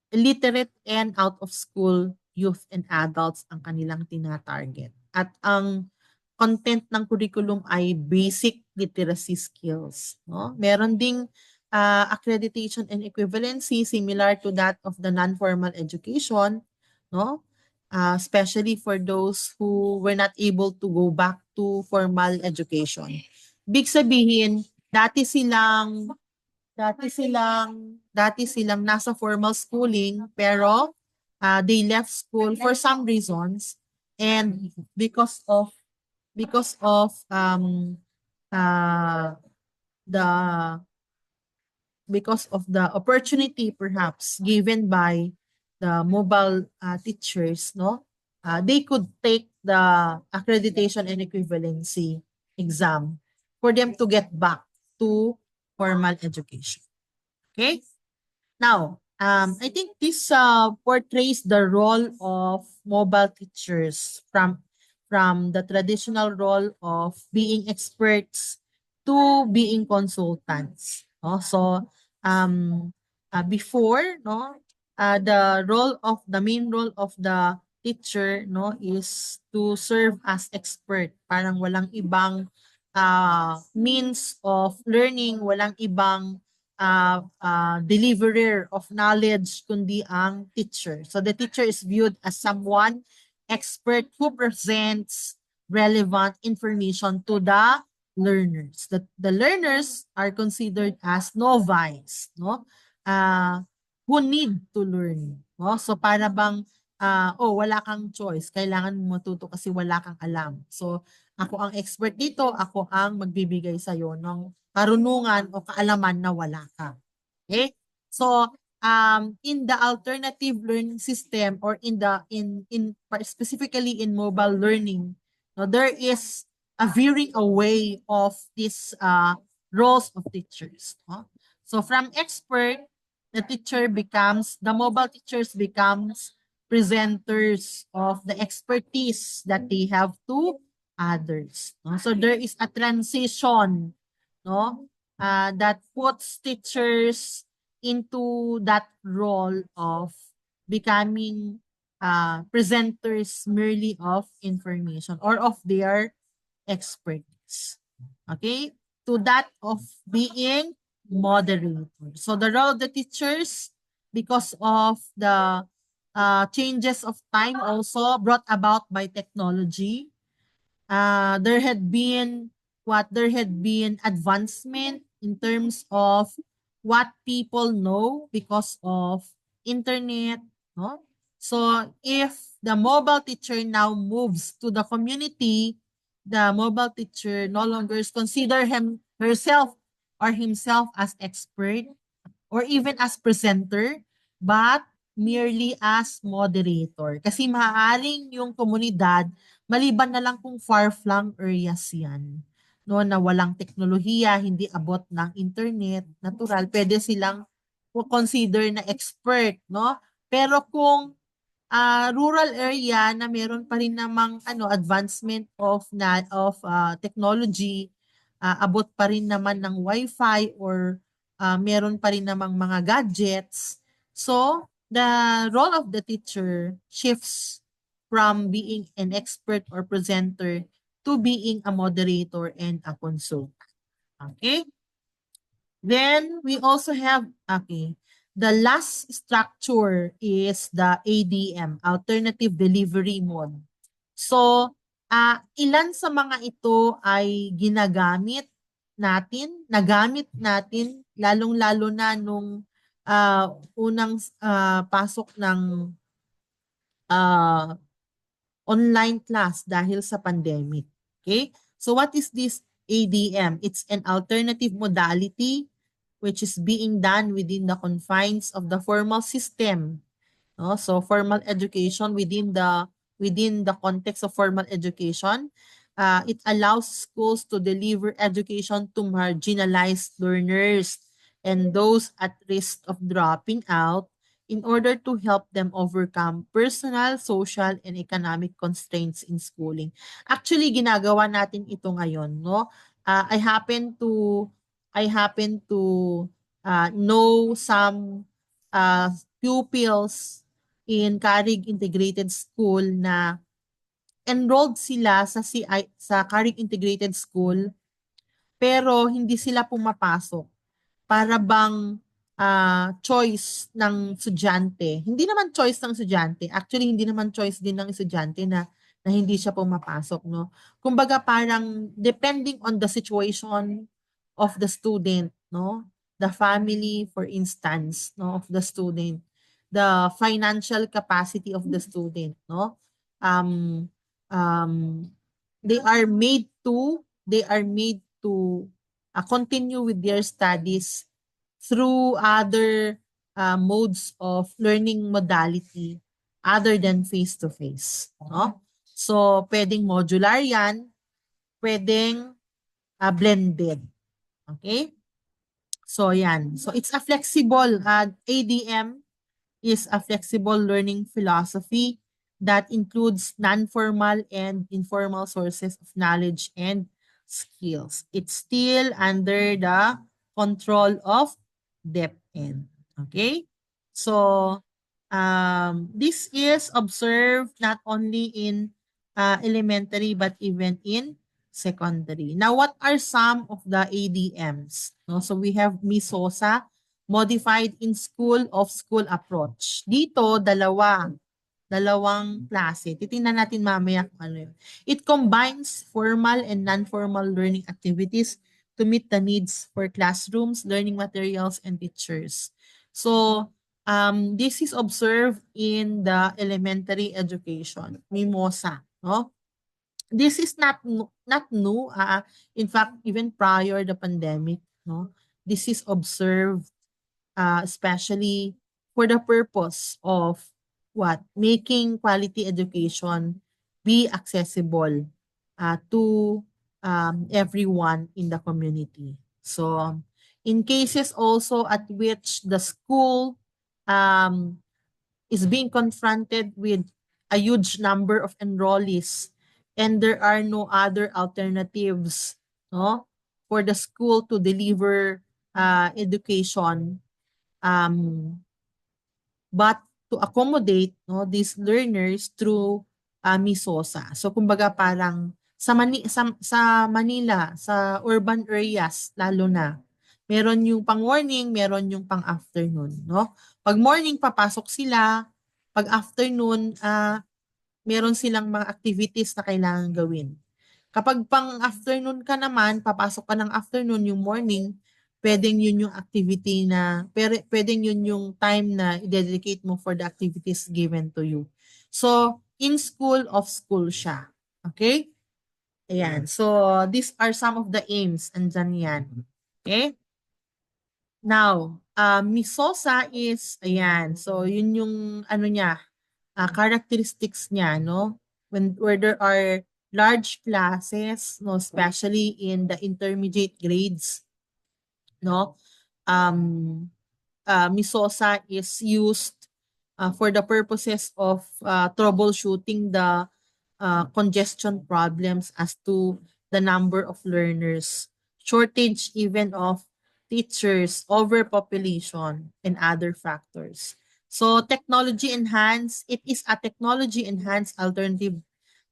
illiterate and out of school youth and adults ang kanilang tina-target. At ang content ng curriculum ay basic literacy skills, no? Meron ding accreditation and equivalency similar to that of the non-formal education, no? Especially for those who were not able to go back to formal education. Big sabihin, dati silang nasa formal schooling pero they left school for some reasons, and because of uh, the the opportunity perhaps given by the mobile teachers, no, they could take the accreditation and equivalency exam for them to get back to formal education. Okay? Now, I think this portrays the role of mobile teachers from the traditional role of being experts to being consultants. No? So, before, no, the main role of the teacher, no, is to serve as expert. Parang walang ibang means of learning, walang ibang deliverer of knowledge kundi ang teacher. So the teacher is viewed as someone expert who presents relevant information to the learners. The learners are considered as novice, no? Who need to learn. No? So para bang wala kang choice, kailangan mo matuto kasi wala kang alam. So ako ang expert dito, ako ang magbibigay sa iyo ng karunungan o kaalaman na wala ka. Okay? So, in the alternative learning system or specifically in mobile learning, no, there is a veering away of these roles of teachers. No? So, from expert, the mobile teachers becomes presenters of the expertise that they have to others. No? So there is a transition, no, that puts teachers into that role of becoming presenters merely of information or of their expertise. Okay? To that of being moderator. So the role of the teachers, because of the changes of time also brought about by technology, there had been advancement in terms of what people know because of internet, no? So if the mobile teacher now moves to the community, the mobile teacher no longer consider herself or himself as expert or even as presenter, but merely as moderator. Kasi maaaring yung komunidad, maliban na lang kung far-flung areas yan, no, na walang teknolohiya, hindi abot ng internet, natural, pwede silang consider na expert, no? Pero kung rural area na meron pa rin namang advancement of technology, abot pa rin naman ng wifi or meron pa rin namang mga gadgets. So, the role of the teacher shifts from being an expert or presenter to being a moderator and a consultant. Okay? Then we also have, okay, the last structure is the ADM, Alternative Delivery Mode. So, ilan sa mga ito ay nagamit natin, lalong-lalo na nung unang pasok ng ah, online class dahil sa pandemic. Okay? So what is this ADM? It's an alternative modality which is being done within the confines of the formal system. No? So formal education within the context of formal education, it allows schools to deliver education to marginalized learners and those at risk of dropping out in order to help them overcome personal, social, and economic constraints in schooling. Actually, ginagawa natin ito ngayon, no? I happen to know some pupils in Carig Integrated School na enrolled sila sa Carig Integrated School pero hindi sila pumapasok para bang choice ng estudyante. Hindi naman choice ng estudyante. Actually, hindi naman choice din ng estudyante na hindi siya pumapasok, no? Kumbaga parang depending on the situation of the student, no? The family, for instance, no, of the student, the financial capacity of the student, no? Um, um, they are made to continue with their studies through other modes of learning modality other than face-to-face. No? So, pwedeng modular yan, pwedeng blended. Okay? So, yan. So, it's a flexible, ADM is a flexible learning philosophy that includes non-formal and informal sources of knowledge and skills. It's still under the control of DepEd. Okay? So, this is observed not only in elementary but even in secondary. Now, what are some of the ADMs? No? So, we have MISOSA, Modified in School of School Approach. Dito, dalawang klase. Titingnan natin mamaya kung ano yun. It combines formal and non-formal learning activities to meet the needs for classrooms, learning materials, and teachers. So, this is observed in the elementary education, MIMOSA. No? This is not new. In fact, even prior the pandemic, no, this is observed especially for the purpose of what? Making quality education be accessible to everyone in the community. So, in cases also at which the school um, is being confronted with a huge number of enrollees and there are no other alternatives, no, for the school to deliver education, um, but to accommodate, no, these learners through MISOSA. So kumbaga parang sa Manila, sa urban areas lalo na, meron yung pang morning, meron yung pang afternoon, no? Pag morning papasok sila, pag afternoon meron silang mga activities na kailangan gawin. Kapag pang afternoon ka naman, papasok ka ng afternoon, yung morning, pwedeng yun yung activity na, pwedeng yun yung time na i-dedicate mo for the activities given to you. So, in school of school siya. Okay? Ayan. So, these are some of the aims. Andyan yan. Okay? Now, Misosa is, ayan, so yun yung ano niya, characteristics niya, no? Where there are large classes, no, especially in the intermediate grades, no? Um, Misosa is used for the purposes of troubleshooting the congestion problems as to the number of learners, shortage even of teachers, overpopulation, and other factors. So technology enhanced, it is a technology enhanced alternative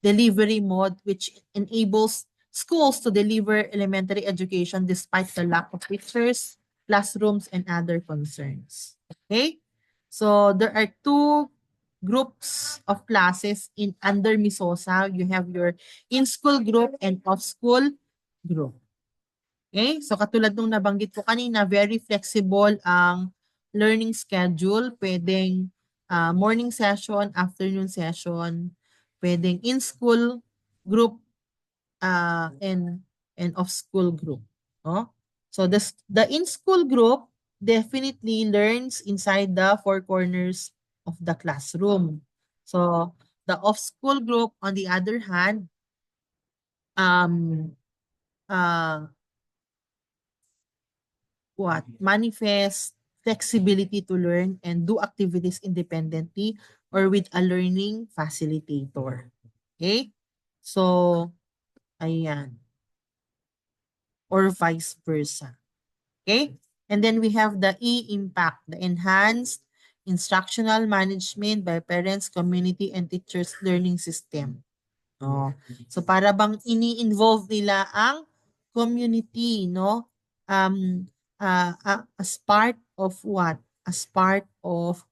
delivery mode which enables schools to deliver elementary education despite the lack of teachers, classrooms, and other concerns. Okay? So there are two groups of classes in under Misosa. You have your in-school group and off-school group. Okay? So katulad nung nabanggit ko kanina, very flexible ang learning schedule. Pwedeng morning session, afternoon session, pwedeng in-school group and off-school group. No? So the in-school group definitely learns inside the four corners of the classroom. So the off-school group, on the other hand, um, uh, manifest flexibility to learn and do activities independently or with a learning facilitator. Okay? So, ayan. Or vice versa. Okay? And then we have the E-impact, the enhanced instructional management by parents, community, and teachers learning system. Oh. So para bang ini-involve nila ang community, no? As part of what? As part of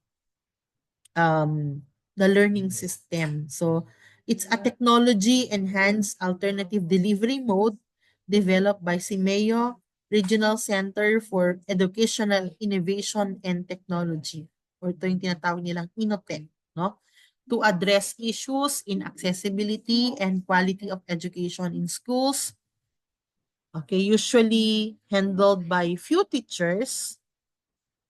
the learning system. So it's a technology enhanced alternative delivery mode developed by CIMEO Regional Center for Educational Innovation and Technology, or ito yung tinatawag nilang INOTEC, no? To address issues in accessibility and quality of education in schools. Okay, usually handled by few teachers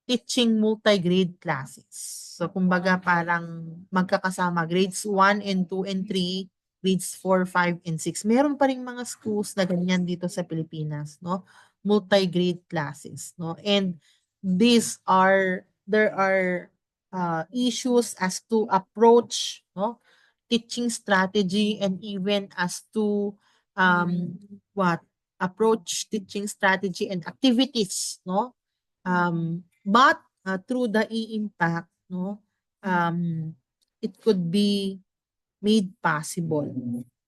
teaching multi-grade classes. So kumbaga parang magkakasama grades 1 and 2 and 3, grades 4, 5 and 6. Meron pa ring mga schools na ganyan dito sa Pilipinas, no? Multi-grade classes, no? And there are issues as to approach, no? Teaching strategy and even as to what approach teaching strategy and activities, no? But through the e-impact, no, it could be made possible.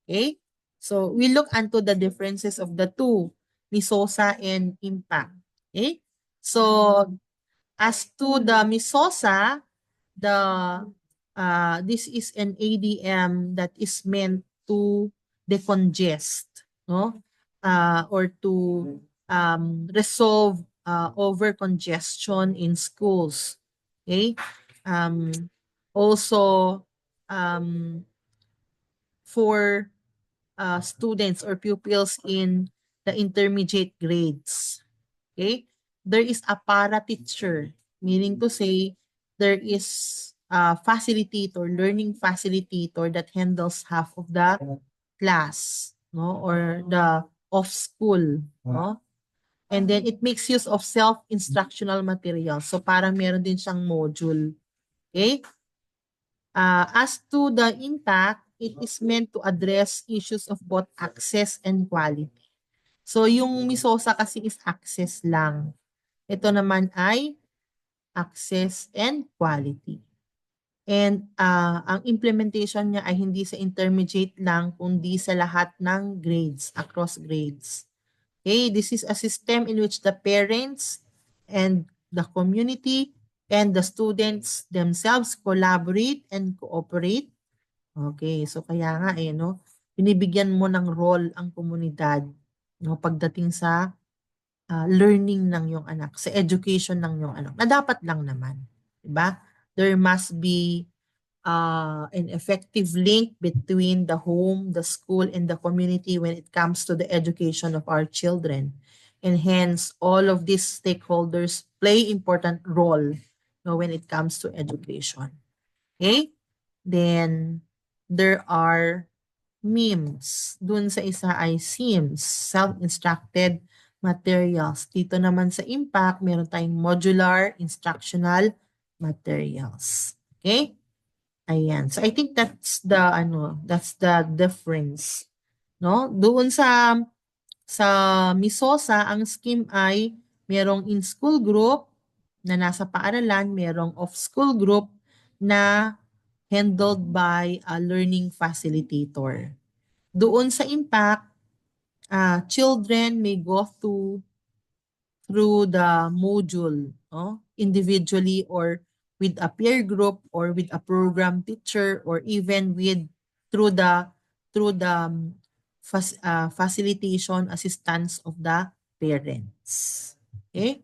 Okay? So we look into the differences of the two, Misosa and impact. Okay? So as to the Misosa, the this is an ADM that is meant to decongest, no? Or to resolve over congestion in schools. Okay? Um, Also, um, for students or pupils in the intermediate grades. Okay? There is a para teacher, meaning to say there is a facilitator, learning facilitator that handles half of the class, no, or the off school, no? And then it makes use of self-instructional materials. So parang meron din siyang module. Okay? As to the impact, it is meant to address issues of both access and quality. So yung Misosa kasi is access lang. Ito naman ay access and quality. And ang implementation niya ay hindi sa intermediate lang, kundi sa lahat ng grades, across grades. Okay, this is a system in which the parents and the community and the students themselves collaborate and cooperate. Okay, so kaya nga no, binibigyan mo ng role ang komunidad, no, pagdating sa learning ng yung anak, sa education ng yung anak, na dapat lang naman, 'di ba? There must be an effective link between the home, the school, and the community when it comes to the education of our children. And hence, all of these stakeholders play important role, when it comes to education. Okay? Then, there are memes. Dun sa isa ay SIMS, self-instructed materials. Dito naman sa impact, meron tayong modular instructional materials. Okay? Ayan. So I think that's the difference, no? Doon sa Misosa, ang scheme ay merong in-school group na nasa paaralan, merong off-school group na handled by a learning facilitator. Doon sa impact, children may go through the module, no? Individually or with a peer group or with a program teacher or even through the facilitation assistance of the parents. Okay?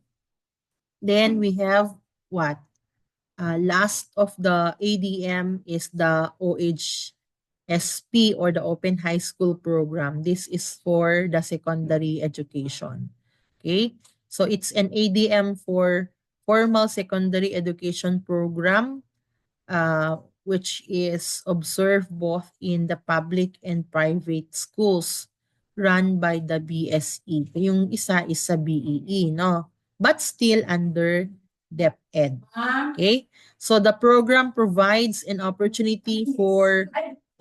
Then we have what? Last of the ADM is the OHSP or the Open High School Program. This is for the secondary education. Okay? So it's an ADM for formal secondary education program, which is observed both in the public and private schools run by the BSE. Yung isa is sa BEE, no? But still under DepEd. Okay? So the program provides an opportunity for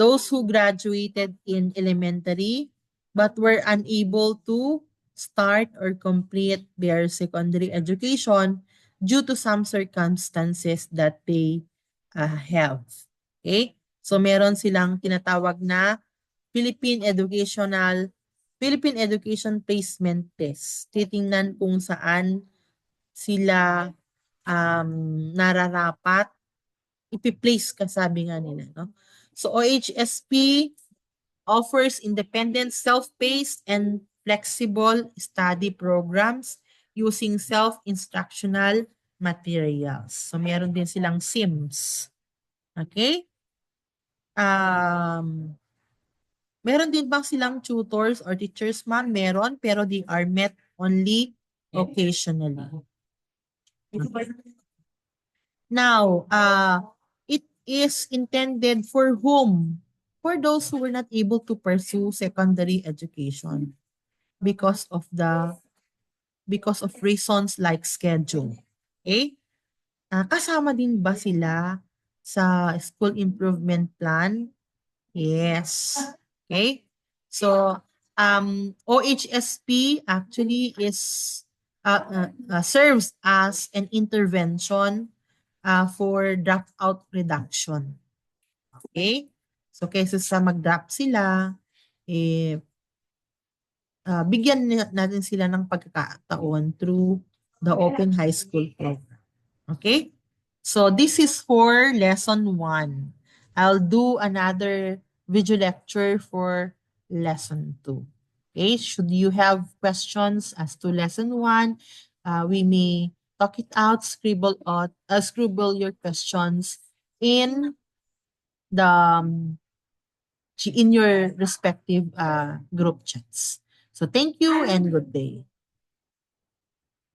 those who graduated in elementary but were unable to start or complete their secondary education due to some circumstances that they have. Okay? So meron silang tinatawag na Philippine Education Placement Test. Titingnan kung saan sila nararapat ipi-place ka, sabi nga nila, no? So OHSP offers independent, self-paced, and flexible study programs using self-instructional materials. So meron din silang SIMS. Okay? Meron din bang silang tutors or teachers, ma'am? Meron, pero they are met only occasionally. Now, it is intended for whom? For those who were not able to pursue secondary education because of reasons like schedule. Okay? Kasama din ba sila sa school improvement plan? Yes. Okay? So, OHSP actually serves as an intervention for dropout reduction. Okay? So, kaysa sa mag-drop sila, bigyan natin sila ng pagkakataon through the Open High School program. Okay? So, this is for lesson 1. I'll do another video lecture for lesson 2. Okay? Should you have questions as to lesson 1, we may talk it out, scribble your questions in the in your respective group chats. So thank you and good day.